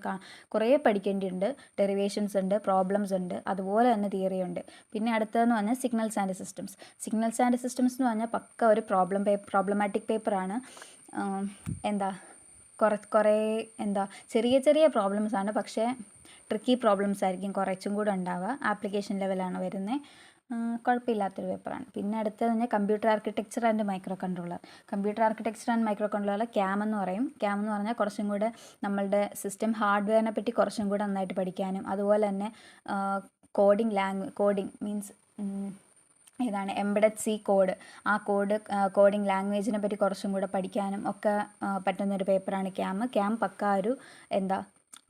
കുറേ പഠിക്കേണ്ടിയുണ്ട്. ഡെറിവേഷൻസ് ഉണ്ട്, പ്രോബ്ലംസ് ഉണ്ട്, അതുപോലെ തന്നെ തിയറി ഉണ്ട്. പിന്നെ അടുത്തതെന്ന് പറഞ്ഞാൽ സിഗ്നൽസ് ആൻഡ് സിസ്റ്റംസ് എന്ന് പറഞ്ഞാൽ പക്ക ഒരു പ്രോബ്ലമാറ്റിക് പേപ്പറാണ്. കുറേ ചെറിയ പ്രോബ്ലംസ് ആണ്. പക്ഷേ ട്രിക്കി പ്രോബ്ലംസ് ആയിരിക്കും കുറച്ചും കൂടെ ഉണ്ടാവുക. ആപ്ലിക്കേഷൻ ലെവലാണ് വരുന്നത്. കുഴപ്പമില്ലാത്തൊരു പേപ്പറാണ്. പിന്നെ അടുത്തത് തന്നെ computer architecture and micro controller. CAM എന്ന് പറയും. CAM എന്ന് പറഞ്ഞാൽ കുറച്ചും കൂടെ നമ്മളുടെ സിസ്റ്റം ഹാർഡ്വെയറിനെ പറ്റി കുറച്ചും കൂടെ നന്നായിട്ട് പഠിക്കാനും, അതുപോലെ തന്നെ coding means embedded C code, ആ കോഡിംഗ് ലാംഗ്വേജിനെ പറ്റി കുറച്ചും കൂടെ പഠിക്കാനും ഒക്കെ പറ്റുന്നൊരു പേപ്പറാണ് CAM. പക്ക ഒരു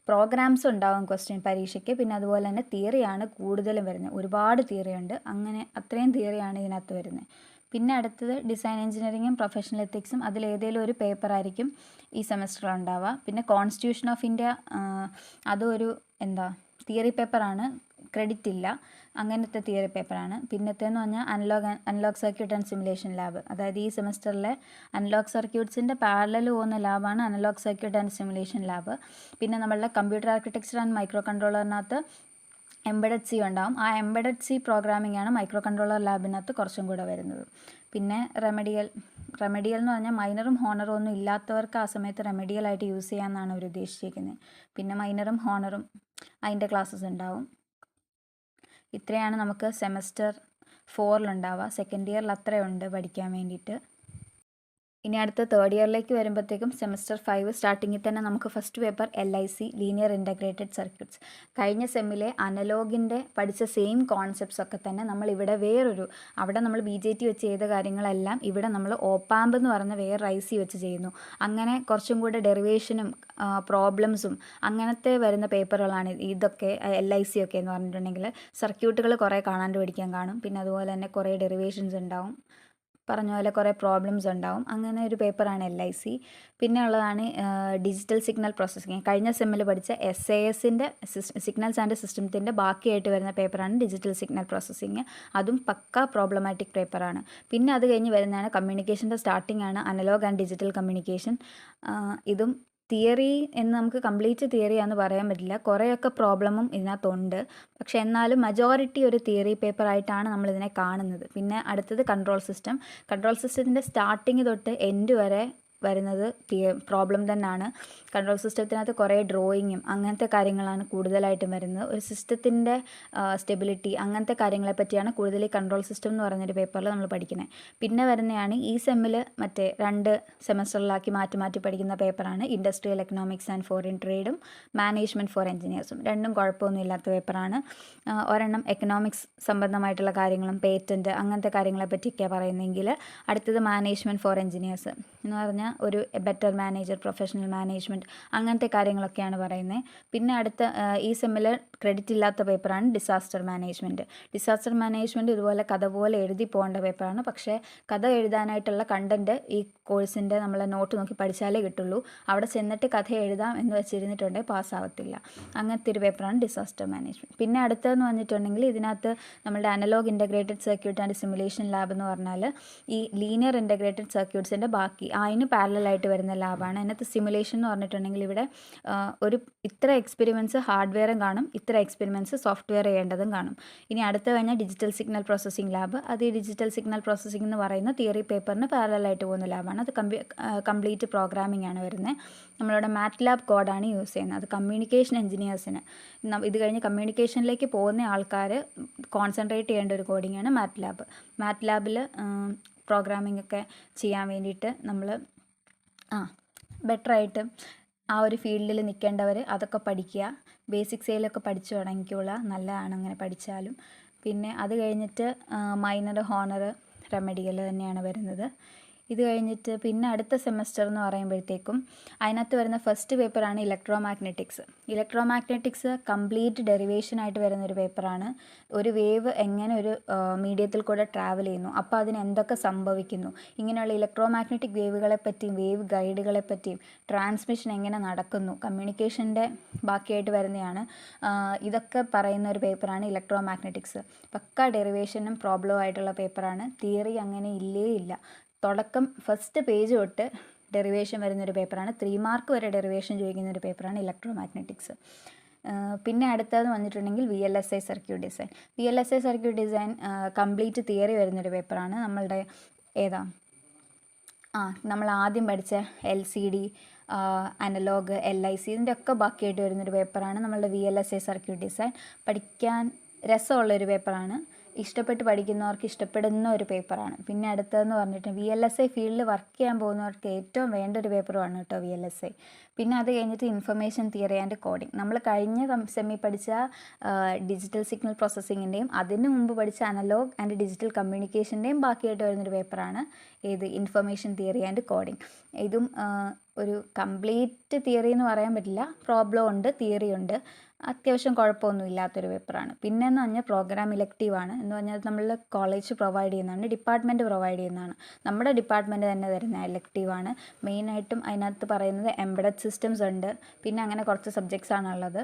പ്രോഗ്രാംസ് ഉണ്ടാവും ക്വസ്റ്റ്യൻ പരീക്ഷയ്ക്ക്. പിന്നെ അതുപോലെ തന്നെ തിയറിയാണ് കൂടുതലും വരുന്നത്. ഒരുപാട് തിയറി ഉണ്ട്. അങ്ങനെ അത്രയും തിയറിയാണ് ഇതിനകത്ത് വരുന്നത്. പിന്നെ അടുത്തത് ഡിസൈൻ എഞ്ചിനീയറിങ്ങും പ്രൊഫഷണൽ എത്തിക്സും. അതിലേതെങ്കിലും ഒരു പേപ്പറായിരിക്കും ഈ സെമസ്റ്ററിൽ ഉണ്ടാവുക. പിന്നെ കോൺസ്റ്റിറ്റ്യൂഷൻ ഓഫ് ഇന്ത്യ, അതൊരു തിയറി പേപ്പറാണ്, ക്രെഡിറ്റ് ഇല്ല. അങ്ങനത്തെ തിയറി പേപ്പറാണ്. പിന്നത്തേന്ന് പറഞ്ഞാൽ analog circuit and simulation lab. അതായത് ഈ സെമസ്റ്ററിലെ അനലോഗ് സർക്യൂട്ട്സിൻ്റെ പാരലൽ പോകുന്ന ലാബാണ് analog circuit and simulation lab. പിന്നെ നമ്മളുടെ കമ്പ്യൂട്ടർ ആർക്കിടെക്ചർ ആൻഡ് മൈക്രോ കൺട്രോളറിനകത്ത് എംബഡഡ് സി ഉണ്ടാവും. ആ എംബഡഡ് സി പ്രോഗ്രാമിംഗ് ആണ് മൈക്രോ കൺട്രോളർ ലാബിനകത്ത് കുറച്ചും കൂടെ വരുന്നത്. പിന്നെ റെമഡിയൽ എന്ന് പറഞ്ഞാൽ മൈനറും ഹോണറും ഒന്നും ഇല്ലാത്തവർക്ക് ആ സമയത്ത് റെമഡിയലായിട്ട് യൂസ് ചെയ്യാമെന്നാണ് അവർ ഉദ്ദേശിച്ചിരിക്കുന്നത്. പിന്നെ മൈനറും ഹോണറും അതിൻ്റെ ക്ലാസ്സസ് ഉണ്ടാവും. ഇത്രയാണ് നമുക്ക് സെമസ്റ്റർ 4 സെക്കൻഡ് ഇയറിൽ അത്രയുണ്ട് പഠിക്കാൻ വേണ്ടിയിട്ട്. ഇനി അടുത്ത തേർഡ് ഇയറിലേക്ക് വരുമ്പോഴത്തേക്കും സെമസ്റ്റർ 5 സ്റ്റാർട്ടിങ്ങിൽ തന്നെ നമുക്ക് first paper LIC linear integrated circuits. കഴിഞ്ഞ സെമ്മിലെ അനലോഗിൻ്റെ പഠിച്ച സെയിം കോൺസെപ്റ്റ്സ് ഒക്കെ തന്നെ നമ്മൾ ഇവിടെ അവിടെ നമ്മൾ BJT വെച്ച് ചെയ്ത കാര്യങ്ങളെല്ലാം ഇവിടെ നമ്മൾ ഓപ്പാമ്പ് എന്ന് പറഞ്ഞ വേറെ IC വെച്ച് ചെയ്യുന്നു. അങ്ങനെ കുറച്ചും കൂടെ ഡെറിവേഷനും പ്രോബ്ലംസും അങ്ങനത്തെ വരുന്ന പേപ്പറുകളാണ് ഇതൊക്കെ. LIC ഒക്കെ എന്ന് പറഞ്ഞിട്ടുണ്ടെങ്കിൽ സർക്യൂട്ടുകൾ കുറേ കാണാണ്ട് പഠിക്കാൻ കാണും. പിന്നെ അതുപോലെ തന്നെ കുറേ ഡെറിവേഷൻസ് ഉണ്ടാവും, പറഞ്ഞ പോലെ കുറേ പ്രോബ്ലംസ് ഉണ്ടാവും. അങ്ങനെ ഒരു പേപ്പറാണ് LIC. പിന്നെ ഉള്ളതാണ് ഡിജിറ്റൽ സിഗ്നൽ പ്രോസസ്സിങ്. കഴിഞ്ഞ സെമ്മിൽ പഠിച്ച SAS-ൻ്റെ സിഗ്നൽസ് ആൻഡ് സിസ്റ്റത്തിൻ്റെ ബാക്കിയായിട്ട് വരുന്ന പേപ്പറാണ് ഡിജിറ്റൽ സിഗ്നൽ പ്രോസസ്സിങ്. അതും പക്ക പ്രോബ്ലമാറ്റിക് പേപ്പറാണ്. പിന്നെ അത് കഴിഞ്ഞ് വരുന്നതാണ് കമ്മ്യൂണിക്കേഷൻ്റെ സ്റ്റാർട്ടിംഗ് ആണ് അനലോഗ് ആൻഡ് ഡിജിറ്റൽ കമ്മ്യൂണിക്കേഷൻ. ഇതും തിയറി എന്ന് നമുക്ക് കംപ്ലീറ്റ് തിയറിയാണെന്ന് പറയാൻ പറ്റില്ല, കുറേയൊക്കെ പ്രോബ്ലമും ഇതിനകത്തുണ്ട്. പക്ഷെ എന്നാലും മജോറിറ്റി ഒരു തിയറി പേപ്പറായിട്ടാണ് നമ്മളിതിനെ കാണുന്നത്. പിന്നെ അടുത്തത് കൺട്രോൾ സിസ്റ്റത്തിൻ്റെ സ്റ്റാർട്ടിങ് തൊട്ട് എൻഡ് വരെ വരുന്നത് പ്രോബ്ലം തന്നെയാണ്. കൺട്രോൾ സിസ്റ്റത്തിനകത്ത് കുറേ ഡ്രോയിങ്ങും അങ്ങനത്തെ കാര്യങ്ങളാണ് കൂടുതലായിട്ടും വരുന്നത്. ഒരു സിസ്റ്റത്തിൻ്റെ സ്റ്റെബിലിറ്റി അങ്ങനത്തെ കാര്യങ്ങളെ പറ്റിയാണ് കൂടുതൽ ഈ കൺട്രോൾ സിസ്റ്റം എന്ന് പറയുന്നൊരു പേപ്പറിൽ നമ്മൾ പഠിക്കുന്നത്. പിന്നെ വരുന്നതാണ് ഈ സെമ്മിൽ മറ്റേ 2 സെമസ്റ്ററിലാക്കി മാറ്റി പഠിക്കുന്ന പേപ്പറാണ് ഇൻഡസ്ട്രിയൽ എക്കണോമിക്സ് ആൻഡ് ഫോറിൻ ട്രേഡും മാനേജ്മെൻറ്റ് ഫോർ എഞ്ചിനീയേഴ്സും. രണ്ടും കുഴപ്പമൊന്നും ഇല്ലാത്ത പേപ്പറാണ്. ഒരെണ്ണം എക്കണോമിക്സ് സംബന്ധമായിട്ടുള്ള കാര്യങ്ങളും പേറ്റൻറ്റ് അങ്ങനത്തെ കാര്യങ്ങളെ പറ്റിയൊക്കെയാണ് പറയുന്നതെങ്കിൽ അടുത്തത് മാനേജ്മെൻറ്റ് ഫോർ എഞ്ചിനീയേഴ്സ് എന്ന് പറഞ്ഞാൽ ഒരു ബെറ്റർ മാനേജർ, പ്രൊഫഷണൽ മാനേജ്മെൻറ്റ് അങ്ങനത്തെ കാര്യങ്ങളൊക്കെയാണ് പറയുന്നത്. പിന്നെ അടുത്ത ഈ സെമ്മിൽ ക്രെഡിറ്റ് ഇല്ലാത്ത പേപ്പറാണ് ഡിസാസ്റ്റർ മാനേജ്മെൻറ്റ്. ഇതുപോലെ കഥ പോലെ എഴുതി പോകേണ്ട പേപ്പറാണ്. പക്ഷേ കഥ എഴുതാനായിട്ടുള്ള കണ്ടൻറ്റ് ഈ കോഴ്സിൻ്റെ നമ്മളെ നോട്ട് നോക്കി പഠിച്ചാലേ കിട്ടുള്ളൂ. അവിടെ ചെന്നിട്ട് കഥ എഴുതാം എന്ന് വെച്ചിരുന്നിട്ടുണ്ടെങ്കിൽ പാസ്സാവത്തില്ല. അങ്ങനത്തെ ഒരു പേപ്പറാണ് ഡിസാസ്റ്റർ മാനേജ്മെൻറ്റ്. പിന്നെ അടുത്തതെന്ന് പറഞ്ഞിട്ടുണ്ടെങ്കിൽ ഇതിനകത്ത് നമ്മളുടെ analog integrated circuit and simulation lab എന്ന് പറഞ്ഞാൽ ഈ ലീനിയർ ഇൻ്റഗ്രേറ്റഡ് സർക്യൂട്ട്സിൻ്റെ ബാക്കി അതിന് പാരലായിട്ട് വരുന്ന ലാബാണ്. അതിനകത്ത് സിമുലേഷൻ എന്ന് പറഞ്ഞിട്ടുണ്ടെങ്കിൽ ഇവിടെ ഇത്ര എക്സ്പെരിമെൻറ്റ്സ് ഹാർഡ്വെയറും കാണും, ഇത്ര എക്സ്പെരിമെൻറ്റ്സ് സോഫ്റ്റ്വെയർ ചെയ്യേണ്ടതും കാണും. ഇനി അടുത്ത കഴിഞ്ഞാൽ ഡിജിറ്റൽ സിഗ്നൽ പ്രോസസ്സിംഗ് ലാബ്. അത് ഈ ഡിജിറ്റൽ സിഗ്നൽ പ്രോസസ്സിംഗ് എന്ന് പറയുന്ന തിയറി പേപ്പറിന് പാരലായിട്ട് പോകുന്ന ലാബാണ്. അത് കംപ്ലീറ്റ് പ്രോഗ്രാമിംഗ് ആണ് വരുന്നത്. നമ്മളിവിടെ മാറ്റ്ലാബ് കോഡാണ് യൂസ് ചെയ്യുന്നത്. അത് കമ്മ്യൂണിക്കേഷൻ എഞ്ചിനീയേഴ്സിന് ഇത് കഴിഞ്ഞ് കമ്മ്യൂണിക്കേഷനിലേക്ക് പോകുന്ന ആൾക്കാർ കോൺസെൻട്രേറ്റ് ചെയ്യേണ്ട ഒരു കോഡിങ്ങാണ് മാറ്റ്ലാബിൽ പ്രോഗ്രാമിംഗ് ഒക്കെ ചെയ്യാൻ വേണ്ടിയിട്ട് നമ്മൾ ബെറ്ററായിട്ട് ആ ഒരു ഫീൽഡിൽ നിൽക്കേണ്ടവർ അതൊക്കെ പഠിക്കുക. ബേസിക്സിലൊക്കെ പഠിച്ചു തുടങ്ങിക്കോളുക, നല്ലതാണ് അങ്ങനെ പഠിച്ചാലും. പിന്നെ അത് കഴിഞ്ഞിട്ട് മൈനർ, ഹോണർ, റെമഡിയൽ തന്നെയാണ് വരുന്നത്. ഇത് കഴിഞ്ഞിട്ട് പിന്നെ അടുത്ത സെമസ്റ്റർ എന്ന് പറയുമ്പോഴത്തേക്കും അതിനകത്ത് വരുന്ന ഫസ്റ്റ് പേപ്പറാണ് ഇലക്ട്രോമാഗ്നറ്റിക്സ് കംപ്ലീറ്റ് ഡെറിവേഷനായിട്ട് വരുന്നൊരു പേപ്പറാണ്. ഒരു വേവ് എങ്ങനെ ഒരു മീഡിയത്തിൽ കൂടെ ട്രാവൽ ചെയ്യുന്നു, അപ്പോൾ അതിന് എന്തൊക്കെ സംഭവിക്കുന്നു, ഇങ്ങനെയുള്ള ഇലക്ട്രോമാഗ്നറ്റിക് വേവുകളെ പറ്റിയും വേവ് ഗൈഡുകളെ പറ്റിയും ട്രാൻസ്മിഷൻ എങ്ങനെ നടക്കുന്നു, കമ്മ്യൂണിക്കേഷൻ്റെ ബാക്കിയായിട്ട് വരുന്നതാണ്. ഇതൊക്കെ പറയുന്ന ഒരു പേപ്പറാണ് ഇലക്ട്രോമാഗ്നറ്റിക്സ്. പക്ക ഡെറിവേഷനും പ്രോബ്ലവും ആയിട്ടുള്ള പേപ്പറാണ്. തിയറി അങ്ങനെ ഇല്ല. തുടക്കം ഫസ്റ്റ് പേജ് തൊട്ട് ഡെറിവേഷൻ വരുന്നൊരു പേപ്പറാണ്. 3 മാർക്ക് വരെ ഡെറിവേഷൻ ചോദിക്കുന്നൊരു പേപ്പറാണ് ഇലക്ട്രോമാഗ്നറ്റിക്സ്. പിന്നെ അടുത്തതെന്ന് വന്നിട്ടുണ്ടെങ്കിൽ VLSI circuit design complete theory വരുന്നൊരു പേപ്പറാണ്. നമ്മളുടെ നമ്മൾ ആദ്യം പഠിച്ച LCD, അനലോഗ്, LIC ഇതിൻ്റെ ഒക്കെ ബാക്കിയായിട്ട് വരുന്നൊരു പേപ്പറാണ് നമ്മളുടെ VLSI സർക്യൂട്ട് ഡിസൈൻ. പഠിക്കാൻ രസമുള്ളൊരു പേപ്പറാണ്. ഇഷ്ടപ്പെട്ട് പഠിക്കുന്നവർക്ക് ഇഷ്ടപ്പെടുന്ന ഒരു പേപ്പറാണ്. പിന്നെ അടുത്തതെന്ന് പറഞ്ഞിട്ട് VLSI ഫീൽഡിൽ വർക്ക് ചെയ്യാൻ പോകുന്നവർക്ക് ഏറ്റവും വേണ്ട ഒരു പേപ്പറുമാണ് കേട്ടോ VLSI. പിന്നെ അത് കഴിഞ്ഞിട്ട് ഇൻഫർമേഷൻ തിയറി ആൻഡ് കോഡിങ്. നമ്മൾ കഴിഞ്ഞ സെമ്മി പഠിച്ച ഡിജിറ്റൽ സിഗ്നൽ പ്രോസസ്സിങ്ങിൻ്റെയും അതിന് മുമ്പ് പഠിച്ച അനലോഗ് ആൻഡ് ഡിജിറ്റൽ കമ്മ്യൂണിക്കേഷൻ്റെയും ബാക്കിയായിട്ട് വരുന്നൊരു പേപ്പറാണ് ഇൻഫർമേഷൻ തിയറി ആൻഡ് കോഡിങ്. ഇതും ഒരു കംപ്ലീറ്റ് തിയറി എന്ന് പറയാൻ പറ്റില്ല, പ്രോബ്ലം ഉണ്ട്, തിയറി ഉണ്ട്, അത്യാവശ്യം കുഴപ്പമൊന്നും ഇല്ലാത്തൊരു പേപ്പറാണ്. പിന്നെ എന്ന് പറഞ്ഞാൽ പ്രോഗ്രാം ഇലക്റ്റീവാണ്. എന്ന് പറഞ്ഞാൽ നമ്മൾ കോളേജ് പ്രൊവൈഡ് ചെയ്യുന്നതാണ്, ഡിപ്പാർട്ട്മെൻറ്റ് പ്രൊവൈഡ് ചെയ്യുന്നതാണ്. നമ്മുടെ ഡിപ്പാർട്ട്മെൻറ്റ് തന്നെ തരുന്ന ഇലക്റ്റീവാണ്. മെയിനായിട്ടും അതിനകത്ത് പറയുന്നത് എംബഡഡ് സിസ്റ്റംസ് ഉണ്ട്, പിന്നെ അങ്ങനെ കുറച്ച് സബ്ജക്ട്സ് ആണുള്ളത്.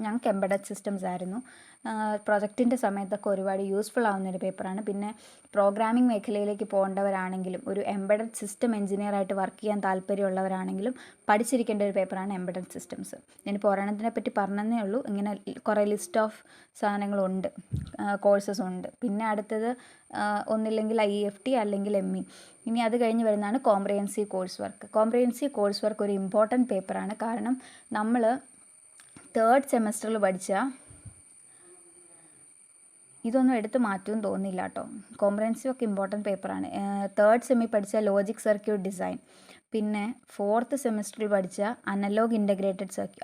ഞങ്ങൾക്ക് എംബഡഡ് സിസ്റ്റംസ് ആയിരുന്നു. പ്രൊജക്റ്റിൻ്റെ സമയത്തൊക്കെ ഒരുപാട് യൂസ്ഫുൾ ആവുന്നൊരു പേപ്പറാണ്. പിന്നെ പ്രോഗ്രാമിംഗ് മേഖലയിലേക്ക് പോകേണ്ടവരാണെങ്കിലും ഒരു എംബഡഡ് സിസ്റ്റം എഞ്ചിനീയറായിട്ട് വർക്ക് ചെയ്യാൻ താല്പര്യമുള്ളവരാണെങ്കിലും പഠിച്ചിരിക്കേണ്ട ഒരു പേപ്പറാണ് എംബഡഡ് സിസ്റ്റംസ്. ഞാനിപ്പോൾ ഒരെണ്ണത്തിനെ പറ്റി പറഞ്ഞതേ ഉള്ളൂ. ഇങ്ങനെ കുറേ ലിസ്റ്റ് ഓഫ് സാധനങ്ങളുണ്ട്, കോഴ്സസ് ഉണ്ട്. പിന്നെ അടുത്തത് ഒന്നില്ലെങ്കിൽ IEFT അല്ലെങ്കിൽ ME. ഇനി അത് കഴിഞ്ഞ് വരുന്നതാണ് comprehensive course work. Comprehensive course work ഒരു ഇമ്പോർട്ടൻറ്റ് പേപ്പറാണ്. കാരണം നമ്മൾ 3rd സെമസ്റ്ററിൽ പഠിച്ച ഇതൊന്നും എടുത്ത് മാറ്റുമെന്ന് തോന്നുന്നില്ല കേട്ടോ. കോംപ്രിഹെൻസീവ് ഒക്കെ ഇമ്പോർട്ടൻറ്റ് പേപ്പറാണ്. 3rd സെമ്മിൽ പഠിച്ച ലോജിക് സർക്യൂട്ട് ഡിസൈൻ, പിന്നെ 4th സെമസ്റ്ററിൽ പഠിച്ച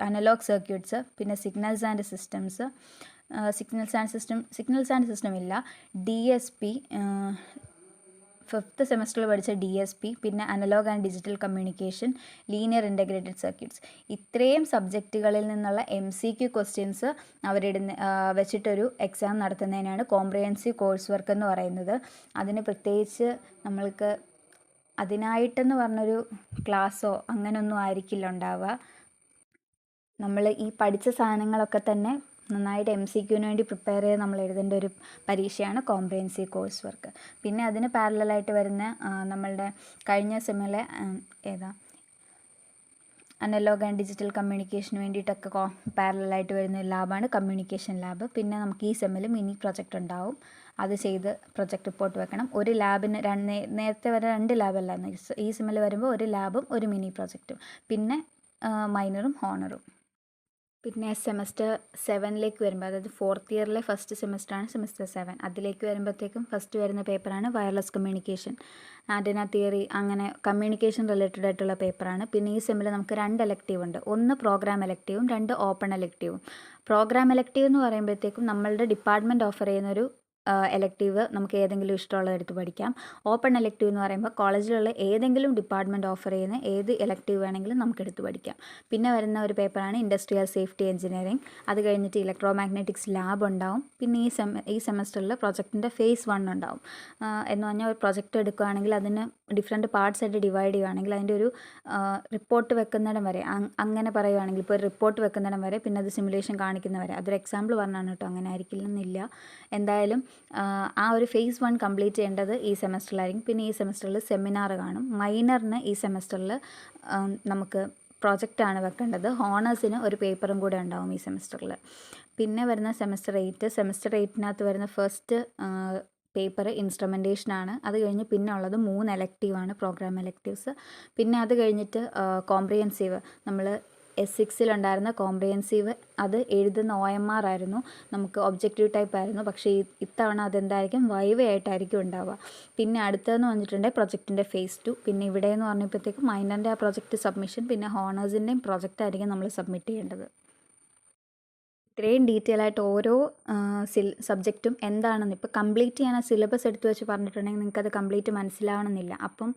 അനലോഗ് സർക്യൂട്ട്സ്, പിന്നെ സിഗ്നൽസ് ആൻഡ് സിസ്റ്റം ഇല്ല, DSP. 5th സെമസ്റ്ററിൽ പഠിച്ച DSP, പിന്നെ analog and digital communication, linear integrated circuits. ഇത്രയും സബ്ജക്റ്റുകളിൽ നിന്നുള്ള MCQ ക്വസ്റ്റ്യൻസ് വെച്ചിട്ടൊരു എക്സാം നടത്തുന്നതിനാണ് കോംപ്രിഹെൻസീവ് കോഴ്സ് വർക്ക് എന്ന് പറയുന്നത്. അതിന് പ്രത്യേകിച്ച് നമ്മൾക്ക് അതിനായിട്ടെന്ന് പറഞ്ഞൊരു ക്ലാസ്സോ അങ്ങനെയൊന്നും ആയിരിക്കില്ല ഉണ്ടാവുക. നമ്മൾ ഈ പഠിച്ച സാധനങ്ങളൊക്കെ തന്നെ നന്നായിട്ട് MCQന് വേണ്ടി പ്രിപ്പയർ ചെയ്ത് നമ്മൾ എഴുതേണ്ട ഒരു പരീക്ഷയാണ് കോംപ്രിഹെൻസീവ് കോഴ്സ് വർക്ക്. പിന്നെ അതിന് പാരലായിട്ട് വരുന്ന നമ്മളുടെ കഴിഞ്ഞ സെമ്മിലെ അനലോഗ് ആൻഡ് ഡിജിറ്റൽ കമ്മ്യൂണിക്കേഷന് വേണ്ടിയിട്ടൊക്കെ പാരലായിട്ട് വരുന്ന ഒരു ലാബാണ് കമ്മ്യൂണിക്കേഷൻ ലാബ്. പിന്നെ നമുക്ക് ഈ സെമ്മിൽ മിനി പ്രൊജക്റ്റ് ഉണ്ടാവും. അത് ചെയ്ത് പ്രൊജക്റ്റ് റിപ്പോർട്ട് വെക്കണം. ഒരു ലാബിന് നേരത്തെ വരെ 2 ലാബല്ലായിരുന്നു. ഈ സെമ്മിൽ വരുമ്പോൾ ഒരു ലാബും ഒരു മിനി പ്രൊജക്റ്റും, പിന്നെ മൈനറും ഹോണറും. പിന്നെ സെമസ്റ്റർ 7ലേക്ക് വരുമ്പോൾ, അതായത് 4th ഇയറിലെ ഫസ്റ്റ് സെമസ്റ്ററാണ് സെമസ്റ്റർ 7. അതിലേക്ക് വരുമ്പോഴത്തേക്കും ഫസ്റ്റ് വരുന്ന പേപ്പറാണ് വയർലെസ് കമ്മ്യൂണിക്കേഷൻ, ആൻറ്റന തിയറി, അങ്ങനെ കമ്മ്യൂണിക്കേഷൻ റിലേറ്റഡ് ആയിട്ടുള്ള പേപ്പറാണ്. പിന്നെ ഈ സെമ്മിൽ നമുക്ക് 2 എലക്റ്റീവ് ഉണ്ട്. ഒന്ന് പ്രോഗ്രാം എലക്റ്റീവും 2 ഓപ്പൺ എലക്റ്റീവും. പ്രോഗ്രാം എലക്റ്റീവ് എന്ന് പറയുമ്പോഴത്തേക്കും നമ്മളുടെ ഡിപ്പാർട്ട്മെൻറ്റ് ഓഫർ ചെയ്യുന്നൊരു എലക്റ്റീവ് നമുക്ക് ഏതെങ്കിലും ഇഷ്ടമുള്ളത് എടുത്ത് പഠിക്കാം. ഓപ്പൺ എലക്റ്റീവ് എന്ന് പറയുമ്പോൾ കോളേജിലുള്ള ഏതെങ്കിലും ഡിപ്പാർട്ട്മെൻറ്റ് ഓഫർ ചെയ്യുന്ന ഏത് എലക്റ്റീവ് വേണമെങ്കിലും നമുക്ക് എടുത്ത് പഠിക്കാം. പിന്നെ വരുന്ന ഒരു പേപ്പറാണ് ഇൻഡസ്ട്രിയൽ സേഫ്റ്റി എഞ്ചിനീയറിംഗ്. അത് കഴിഞ്ഞിട്ട് ഇലക്ട്രോ മാഗ്നറ്റിക്സ് ലാബ് ഉണ്ടാവും. പിന്നെ ഈ സെമസ്റ്ററിൽ പ്രൊജക്റ്റിൻ്റെ phase 1 ഉണ്ടാവും. എന്ന് പറഞ്ഞാൽ ഒരു പ്രൊജക്റ്റ് എടുക്കുകയാണെങ്കിൽ അതിന് ഡിഫറെൻറ്റ് പാർട്സ് ആയിട്ട് ഡിവൈഡ് ചെയ്യുകയാണെങ്കിൽ അതിൻ്റെ ഒരു റിപ്പോർട്ട് വെക്കുന്നിടം വരെ, അങ്ങനെ പറയുകയാണെങ്കിൽ ഇപ്പോൾ ഒരു റിപ്പോർട്ട് വെക്കുന്നിടം വരെ, പിന്നെ അത് സിമുലേഷൻ കാണിക്കുന്നവരെ, അതൊരു എക്സാമ്പിൾ പറഞ്ഞാണ് കേട്ടോ, അങ്ങനെ ആയിരിക്കില്ലെന്നില്ല. എന്തായാലും ആ ഒരു phase 1 കംപ്ലീറ്റ് ചെയ്യേണ്ടത് ഈ സെമസ്റ്ററിലായിരിക്കും. പിന്നെ ഈ സെമസ്റ്ററിൽ സെമിനാർ കാണും. മൈനറിന് ഈ സെമസ്റ്ററിൽ നമുക്ക് പ്രൊജക്റ്റാണ് വെക്കേണ്ടത്. ഹോണേഴ്സിന് ഒരു പേപ്പറും കൂടെ ഉണ്ടാവും ഈ സെമസ്റ്ററിൽ. പിന്നെ വരുന്ന സെമസ്റ്റർ 8 വരുന്ന ഫസ്റ്റ് പേപ്പർ ഇൻസ്ട്രുമെൻറ്റേഷനാണ്. അത് കഴിഞ്ഞ് പിന്നെ ഉള്ളത് 3 എലക്റ്റീവാണ്, പ്രോഗ്രാം എലക്റ്റീവ്സ്. പിന്നെ അത് കഴിഞ്ഞിട്ട് കോംപ്രിഹെൻസീവ്, നമ്മൾ S6 ഉണ്ടായിരുന്ന കോംപ്രിഹെൻസീവ് അത് എഴുതുന്ന OMR ആയിരുന്നു. നമുക്ക് ഒബ്ജക്റ്റീവ് ടൈപ്പ് ആയിരുന്നു. പക്ഷേ ഇത്തവണ അതെന്തായിരിക്കും, വൈവ ആയിട്ടായിരിക്കും ഉണ്ടാവുക. പിന്നെ അടുത്തതെന്ന് പറഞ്ഞിട്ടുണ്ടെങ്കിൽ പ്രൊജക്റ്റിൻ്റെ phase 2. പിന്നെ ഇവിടെ എന്ന് പറഞ്ഞപ്പോഴത്തേക്കും മൈനറിൻ്റെ ആ പ്രൊജക്റ്റ് സബ്മിഷൻ, പിന്നെ ഹോണേഴ്സിൻ്റെയും പ്രൊജക്റ്റ് ആയിരിക്കും നമ്മൾ സബ്മിറ്റ് ചെയ്യേണ്ടത്. ഇത്രയും ഡീറ്റെയിൽ ആയിട്ട് ഓരോ സബ്ജക്റ്റും എന്താണെന്ന് ഇപ്പോൾ കംപ്ലീറ്റ് ചെയ്യാൻ ആ സിലബസ് എടുത്ത് വെച്ച് പറഞ്ഞിട്ടുണ്ടെങ്കിൽ നിങ്ങൾക്കത് കംപ്ലീറ്റ് മനസ്സിലാവണമെന്നില്ല. അപ്പം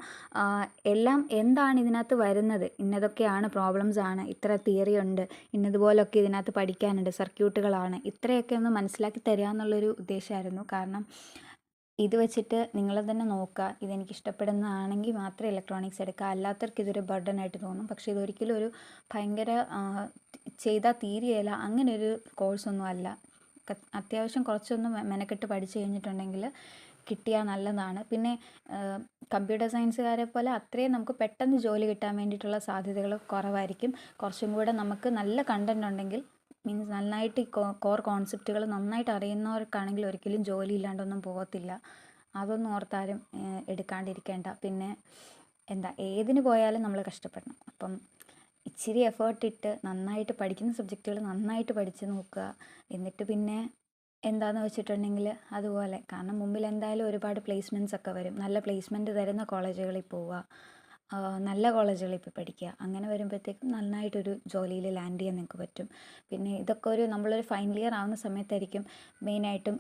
എല്ലാം എന്താണ് ഇതിനകത്ത് വരുന്നത്, ഇന്നതൊക്കെയാണ് പ്രോബ്ലംസ് ആണ്, ഇത്ര തിയറി ഉണ്ട്, ഇന്നതുപോലൊക്കെ ഇതിനകത്ത് പഠിക്കാനുണ്ട്, സർക്യൂട്ടുകളാണ്, ഇത്രയൊക്കെ ഒന്ന് മനസ്സിലാക്കി തരിക എന്നുള്ളൊരു ഉദ്ദേശമായിരുന്നു. കാരണം ഇത് വെച്ചിട്ട് നിങ്ങൾ തന്നെ നോക്കുക, ഇതെനിക്ക് ഇഷ്ടപ്പെടുന്നതാണെങ്കിൽ മാത്രമേ ഇലക്ട്രോണിക്സ് എടുക്കുക, അല്ലാത്തവർക്ക് ഇതൊരു ബർഡനായിട്ട് തോന്നും. പക്ഷേ ഇതൊരിക്കലും ഒരു ഭയങ്കര ചെയ്താൽ തീരുകയില്ല അങ്ങനെ ഒരു കോഴ്സൊന്നും അല്ല. അത്യാവശ്യം കുറച്ചൊന്ന് മെനക്കെട്ട് പഠിച്ചു കഴിഞ്ഞിട്ടുണ്ടെങ്കിൽ കിട്ടിയാൽ നല്ലതാണ്. പിന്നെ കമ്പ്യൂട്ടർ സയൻസുകാരെ പോലെ അത്രയും നമുക്ക് പെട്ടെന്ന് ജോലി കിട്ടാൻ വേണ്ടിയിട്ടുള്ള സാധ്യതകൾ കുറവായിരിക്കും. കുറച്ചും കൂടെ നമുക്ക് നല്ല കണ്ടൻറ് ഉണ്ടെങ്കിൽ, മീൻസ് നന്നായിട്ട് കോർ കോൺസെപ്റ്റുകൾ നന്നായിട്ട് അറിയുന്നവർക്കാണെങ്കിൽ ഒരിക്കലും ജോലി ഇല്ലാണ്ടൊന്നും പോകത്തില്ല. അതൊന്നും ഓർത്താരും എടുക്കാണ്ടിരിക്കേണ്ട. പിന്നെ ഏതിന് പോയാലും നമ്മൾ കഷ്ടപ്പെടണം. അപ്പം ഇച്ചിരി എഫേർട്ട് ഇട്ട് നന്നായിട്ട് പഠിക്കുന്ന സബ്ജക്റ്റുകൾ നന്നായിട്ട് പഠിച്ച് നോക്കുക. എന്നിട്ട് പിന്നെ എന്താണെന്ന് വെച്ചിട്ടുണ്ടെങ്കിൽ അതുപോലെ, കാരണം മുമ്പിൽ എന്തായാലും ഒരുപാട് പ്ലേസ്മെൻറ്റ്സ് ഒക്കെ വരും. നല്ല പ്ലേസ്മെൻറ്റ് തരുന്ന കോളേജുകളിൽ പോവുക, നല്ല കോളേജുകളിൽ പോയി പഠിക്കുക. അങ്ങനെ വരുമ്പോഴത്തേക്കും നന്നായിട്ടൊരു ജോലിയിൽ ലാൻഡ് ചെയ്യാൻ നിങ്ങൾക്ക് പറ്റും. പിന്നെ ഇതൊക്കെ നമ്മളൊരു ഫൈനൽ ഇയർ ആവുന്ന സമയത്തായിരിക്കും മെയിനായിട്ടും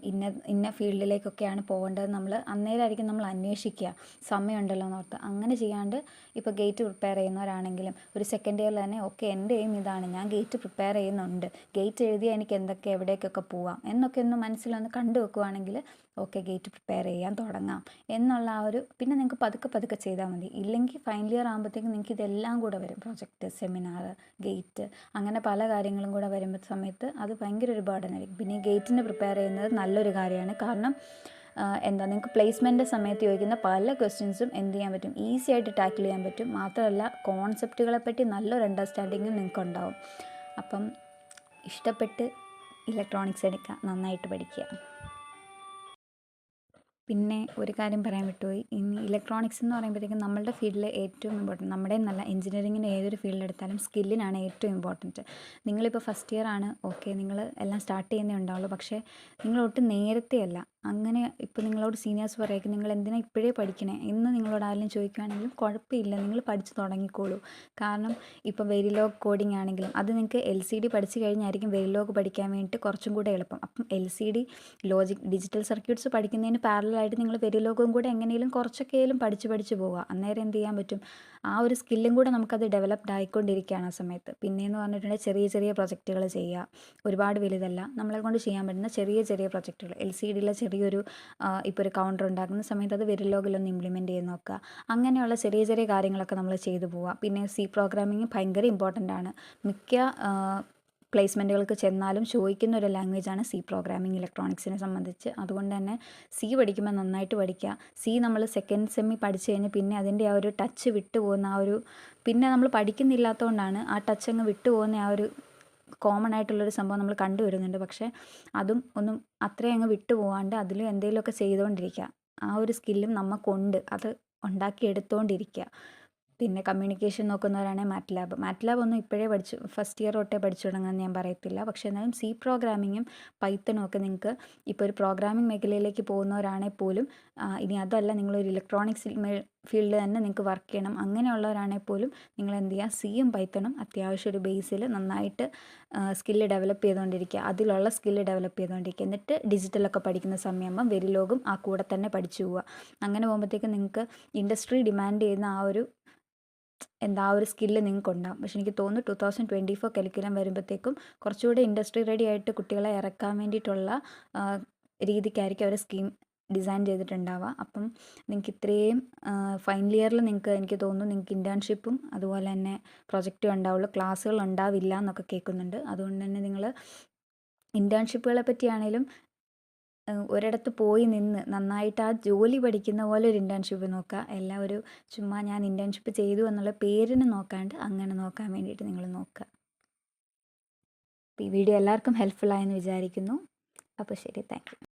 ഇന്ന ഫീൽഡിലേക്കൊക്കെയാണ് പോകേണ്ടത് അന്നേരമായിരിക്കും നമ്മൾ അന്വേഷിക്കുക, സമയമുണ്ടല്ലോ എന്നോർത്ത്. അങ്ങനെ ചെയ്യാണ്ട് ഇപ്പോൾ ഗേറ്റ് പ്രിപ്പയർ ചെയ്യുന്നവരാണെങ്കിലും ഒരു സെക്കൻഡ് ഇയറിൽ തന്നെ ഓക്കെ എൻ്റെ എയിം ഇതാണ്, ഞാൻ ഗേറ്റ് പ്രിപ്പയർ ചെയ്യുന്നുണ്ട്, ഗേറ്റ് എഴുതിയാൽ എനിക്ക് എവിടേക്കൊക്കെ പോവാം എന്നൊക്കെ ഒന്ന് മനസ്സിലൊന്ന് കണ്ടു വെക്കുവാണെങ്കിൽ ഓക്കെ ഗേറ്റ് പ്രിപ്പയർ ചെയ്യാൻ തുടങ്ങാം എന്നുള്ള ആ ഒരു, പിന്നെ നിങ്ങൾക്ക് പതുക്കെ പതുക്കെ ചെയ്താൽ മതി. ഇല്ലെങ്കിൽ ഫൈനൽ ഇയർ ആകുമ്പോഴത്തേക്കും നിങ്ങൾക്ക് ഇതെല്ലാം കൂടെ വരും, പ്രൊജക്റ്റ്, സെമിനാർ, ഗേറ്റ്, അങ്ങനെ പല കാര്യങ്ങളും കൂടെ വരുമ്പോൾ സമയത്ത് അത് ഭയങ്കര ഒരു ബർഡൻ ആയിരിക്കും. പിന്നെ ഈ ഗേറ്റിന് പ്രിപ്പയർ ചെയ്യുന്നത് നല്ലൊരു കാര്യമാണ്. കാരണം എന്താ, നിങ്ങൾക്ക് പ്ലേസ്മെൻറ്റ് സമയത്ത് ചോദിക്കുന്ന പല ക്വസ്റ്റ്യൻസും എന്ത് ചെയ്യാൻ പറ്റും, ഈസി ആയിട്ട് ടാക്കിൾ ചെയ്യാൻ പറ്റും. മാത്രമല്ല കോൺസെപ്റ്റുകളെ പറ്റി നല്ലൊരു അണ്ടർസ്റ്റാൻഡിങ്ങും നിങ്ങൾക്ക് ഉണ്ടാവും. അപ്പം ഇഷ്ടപ്പെട്ട് ഇലക്ട്രോണിക്സ് എടുക്കുക, നന്നായിട്ട് പഠിക്കുക. പിന്നെ ഒരു കാര്യം പറയാൻ വിട്ടുപോയി. ഇനി ഇലക്ട്രോണിക്സ് എന്ന് പറയുമ്പോഴത്തേക്കും നമ്മളുടെ ഫീൽഡിൽ ഏറ്റവും ഇമ്പോർട്ടൻറ്റ്, നമ്മുടെ എന്നല്ല, എഞ്ചിനീയറിങ്ങിന് ഏതൊരു ഫീൽഡ് എടുത്താലും സ്കില്ലിനാണ് ഏറ്റവും ഇമ്പോർട്ടൻറ്റ്. നിങ്ങളിപ്പോൾ ഫസ്റ്റ് ഇയർ ആണ്, ഓക്കെ, നിങ്ങൾ എല്ലാം സ്റ്റാർട്ട് ചെയ്യുന്നേ ഉണ്ടാവുള്ളൂ. പക്ഷേ നിങ്ങൾ ഒട്ടും നേരത്തെ അല്ല. അങ്ങനെ ഇപ്പോൾ നിങ്ങളോട് സീനിയേഴ്സ് പറയുക നിങ്ങൾ എന്തിനാ ഇപ്പോഴേ പഠിക്കണേ എന്ന് നിങ്ങളോട് ആരെങ്കിലും ചോദിക്കുകയാണെങ്കിലും കുഴപ്പമില്ല, നിങ്ങൾ പഠിച്ച് തുടങ്ങിക്കോളൂ. കാരണം ഇപ്പോൾ വെരിലോഗ് കോഡിംഗ് ആണെങ്കിലും അത് നിങ്ങൾക്ക് LCD പഠിച്ച് കഴിഞ്ഞായിരിക്കും വെരിലോഗ് പഠിക്കാൻ വേണ്ടിയിട്ട് കുറച്ചും കൂടെ എളുപ്പം. അപ്പം LCD, ലോജിക്, ഡിജിറ്റൽ സർക്യൂട്ട്സ് പഠിക്കുന്നതിന് പാരലായിട്ട് നിങ്ങൾ വെരിലോഗും കൂടെ എങ്ങനെയും കുറച്ചൊക്കെയും പഠിച്ച് പോവുക. അന്നേരം എന്ത് ചെയ്യാൻ പറ്റും, ആ ഒരു സ്കില്ലും കൂടെ നമുക്കത് ഡെവലപ്ഡ് ആയിക്കൊണ്ടിരിക്കുകയാണ് ആ സമയത്ത്. പിന്നെയെന്ന് പറഞ്ഞിട്ടുണ്ടെങ്കിൽ ചെറിയ ചെറിയ പ്രൊജക്റ്റുകൾ ചെയ്യുക, ഒരുപാട് വലുതല്ല, നമ്മളെ കൊണ്ട് ചെയ്യാൻ പറ്റുന്ന ചെറിയ ചെറിയ പ്രൊജക്റ്റുകൾ. LCDയിലെ ചെറിയൊരു ഇപ്പോൾ ഒരു കൗണ്ടർ ഉണ്ടാക്കുന്ന സമയത്ത് അത് വെരിലോഗിലൊന്ന് ഇംപ്ലിമെൻറ്റ് ചെയ്ത് നോക്കുക. അങ്ങനെയുള്ള ചെറിയ ചെറിയ കാര്യങ്ങളൊക്കെ നമ്മൾ ചെയ്തു പോവുക. പിന്നെ C പ്രോഗ്രാമിങ് ഭയങ്കര ഇമ്പോർട്ടൻ്റ് ആണ്. മിക്ക പ്ലേസ്മെൻറ്റുകൾക്ക് ചെന്നാലും ചോദിക്കുന്ന ഒരു ലാംഗ്വേജാണ് C പ്രോഗ്രാമിംഗ് ഇലക്ട്രോണിക്സിനെ സംബന്ധിച്ച്. അതുകൊണ്ട് തന്നെ C പഠിക്കുമ്പോൾ നന്നായിട്ട് പഠിക്കുക. C നമ്മൾ സെക്കൻഡ് സെമ്മി പഠിച്ചു കഴിഞ്ഞ് പിന്നെ അതിൻ്റെ ആ ഒരു ടച്ച് വിട്ടു പോകുന്ന ആ ഒരു, പിന്നെ നമ്മൾ പഠിക്കുന്നില്ലാത്തതുകൊണ്ടാണ് ആ ടച്ച് അങ്ങ് വിട്ടു പോകുന്ന ആ ഒരു കോമൺ ആയിട്ടുള്ളൊരു സംഭവം നമ്മൾ കണ്ടുവരുന്നുണ്ട്. പക്ഷേ അതും ഒന്നും അത്രയും അങ്ങ് വിട്ടു പോകാണ്ട് അതിലും എന്തെങ്കിലുമൊക്കെ ചെയ്തുകൊണ്ടിരിക്കുക. ആ ഒരു സ്കില്ലും നമുക്കുണ്ട്, അത് ഉണ്ടാക്കിയെടുത്തുകൊണ്ടിരിക്കുക. പിന്നെ കമ്മ്യൂണിക്കേഷൻ നോക്കുന്നവരാണെങ്കിൽ മാറ്റ്ലാബ് ഒന്നും ഇപ്പോഴേ ഫസ്റ്റ് ഇയർ തൊട്ടേ പഠിച്ചു തുടങ്ങുമെന്ന് ഞാൻ പറയത്തില്ല. പക്ഷേ എന്നാലും C പ്രോഗ്രാമിങ്ങും പൈത്തണും ഒക്കെ നിങ്ങൾക്ക് ഇപ്പോൾ ഒരു പ്രോഗ്രാമിംഗ് മേഖലയിലേക്ക് പോകുന്നവരാണെങ്കിൽ പോലും, ഇനി അതല്ല നിങ്ങളൊരു ഇലക്ട്രോണിക്സ് ഫീൽഡ് തന്നെ നിങ്ങൾക്ക് വർക്ക് ചെയ്യണം അങ്ങനെയുള്ളവരാണെങ്കിൽ പോലും നിങ്ങൾ എന്ത് ചെയ്യുക, Cയും പൈത്തണും അത്യാവശ്യം ഒരു ബേസിൽ നന്നായിട്ട് സ്കില്ല് ഡെവലപ്പ് ചെയ്തുകൊണ്ടിരിക്കുക. അതിലുള്ള സ്കില്ല് ഡെവലപ്പ് ചെയ്തുകൊണ്ടിരിക്കുക. എന്നിട്ട് ഡിജിറ്റലൊക്കെ പഠിക്കുന്ന സമയമാകുമ്പം വെരിലോഗും ആ കൂടെ തന്നെ പഠിച്ചു പോവുക. അങ്ങനെ പോകുമ്പോഴത്തേക്കും നിങ്ങൾക്ക് ഇൻഡസ്ട്രി ഡിമാൻഡ് ചെയ്യുന്ന ആ ഒരു ഒരു സ്കില്ല് നിങ്ങൾക്കുണ്ടാകും. പക്ഷെ എനിക്ക് തോന്നുന്നു 2024 കരിക്കുലം വരുമ്പോഴത്തേക്കും കുറച്ചുകൂടെ ഇൻഡസ്ട്രി റെഡി ആയിട്ട് കുട്ടികളെ ഇറക്കാൻ വേണ്ടിയിട്ടുള്ള രീതിക്കായിരിക്കും അവർ സ്കീം ഡിസൈൻ ചെയ്തിട്ടുണ്ടാവുക. അപ്പം നിങ്ങൾക്ക് ഇത്രയും ഫൈനൽ ഇയറിൽ എനിക്ക് തോന്നുന്നു നിങ്ങൾക്ക് ഇൻറ്റേൺഷിപ്പും അതുപോലെ തന്നെ പ്രൊജക്റ്റും ഉണ്ടാവുള്ളൂ, ക്ലാസ്സുകൾ ഉണ്ടാവില്ല എന്നൊക്കെ കേൾക്കുന്നുണ്ട്. അതുകൊണ്ട് തന്നെ നിങ്ങൾ ഇൻറ്റേൺഷിപ്പുകളെ പറ്റിയാണെങ്കിലും ഒരിടത്ത് പോയി നിന്ന് നന്നായിട്ട് ആ ജോലി പഠിക്കുന്ന പോലെ ഒരു ഇൻറ്റേൺഷിപ്പ് നോക്കുക. എല്ലാം ഒരു ചുമ്മാ ഞാൻ ഇൻറ്റേൺഷിപ്പ് ചെയ്തു എന്നുള്ള പേരിന് നോക്കാണ്ട് അങ്ങനെ നോക്കാൻ വേണ്ടിയിട്ട് നിങ്ങൾ നോക്കുക. അപ്പോൾ ഈ വീഡിയോ എല്ലാവർക്കും ഹെൽപ്ഫുൾ ആയെന്ന് വിചാരിക്കുന്നു. അപ്പോൾ ശരി, താങ്ക് യു.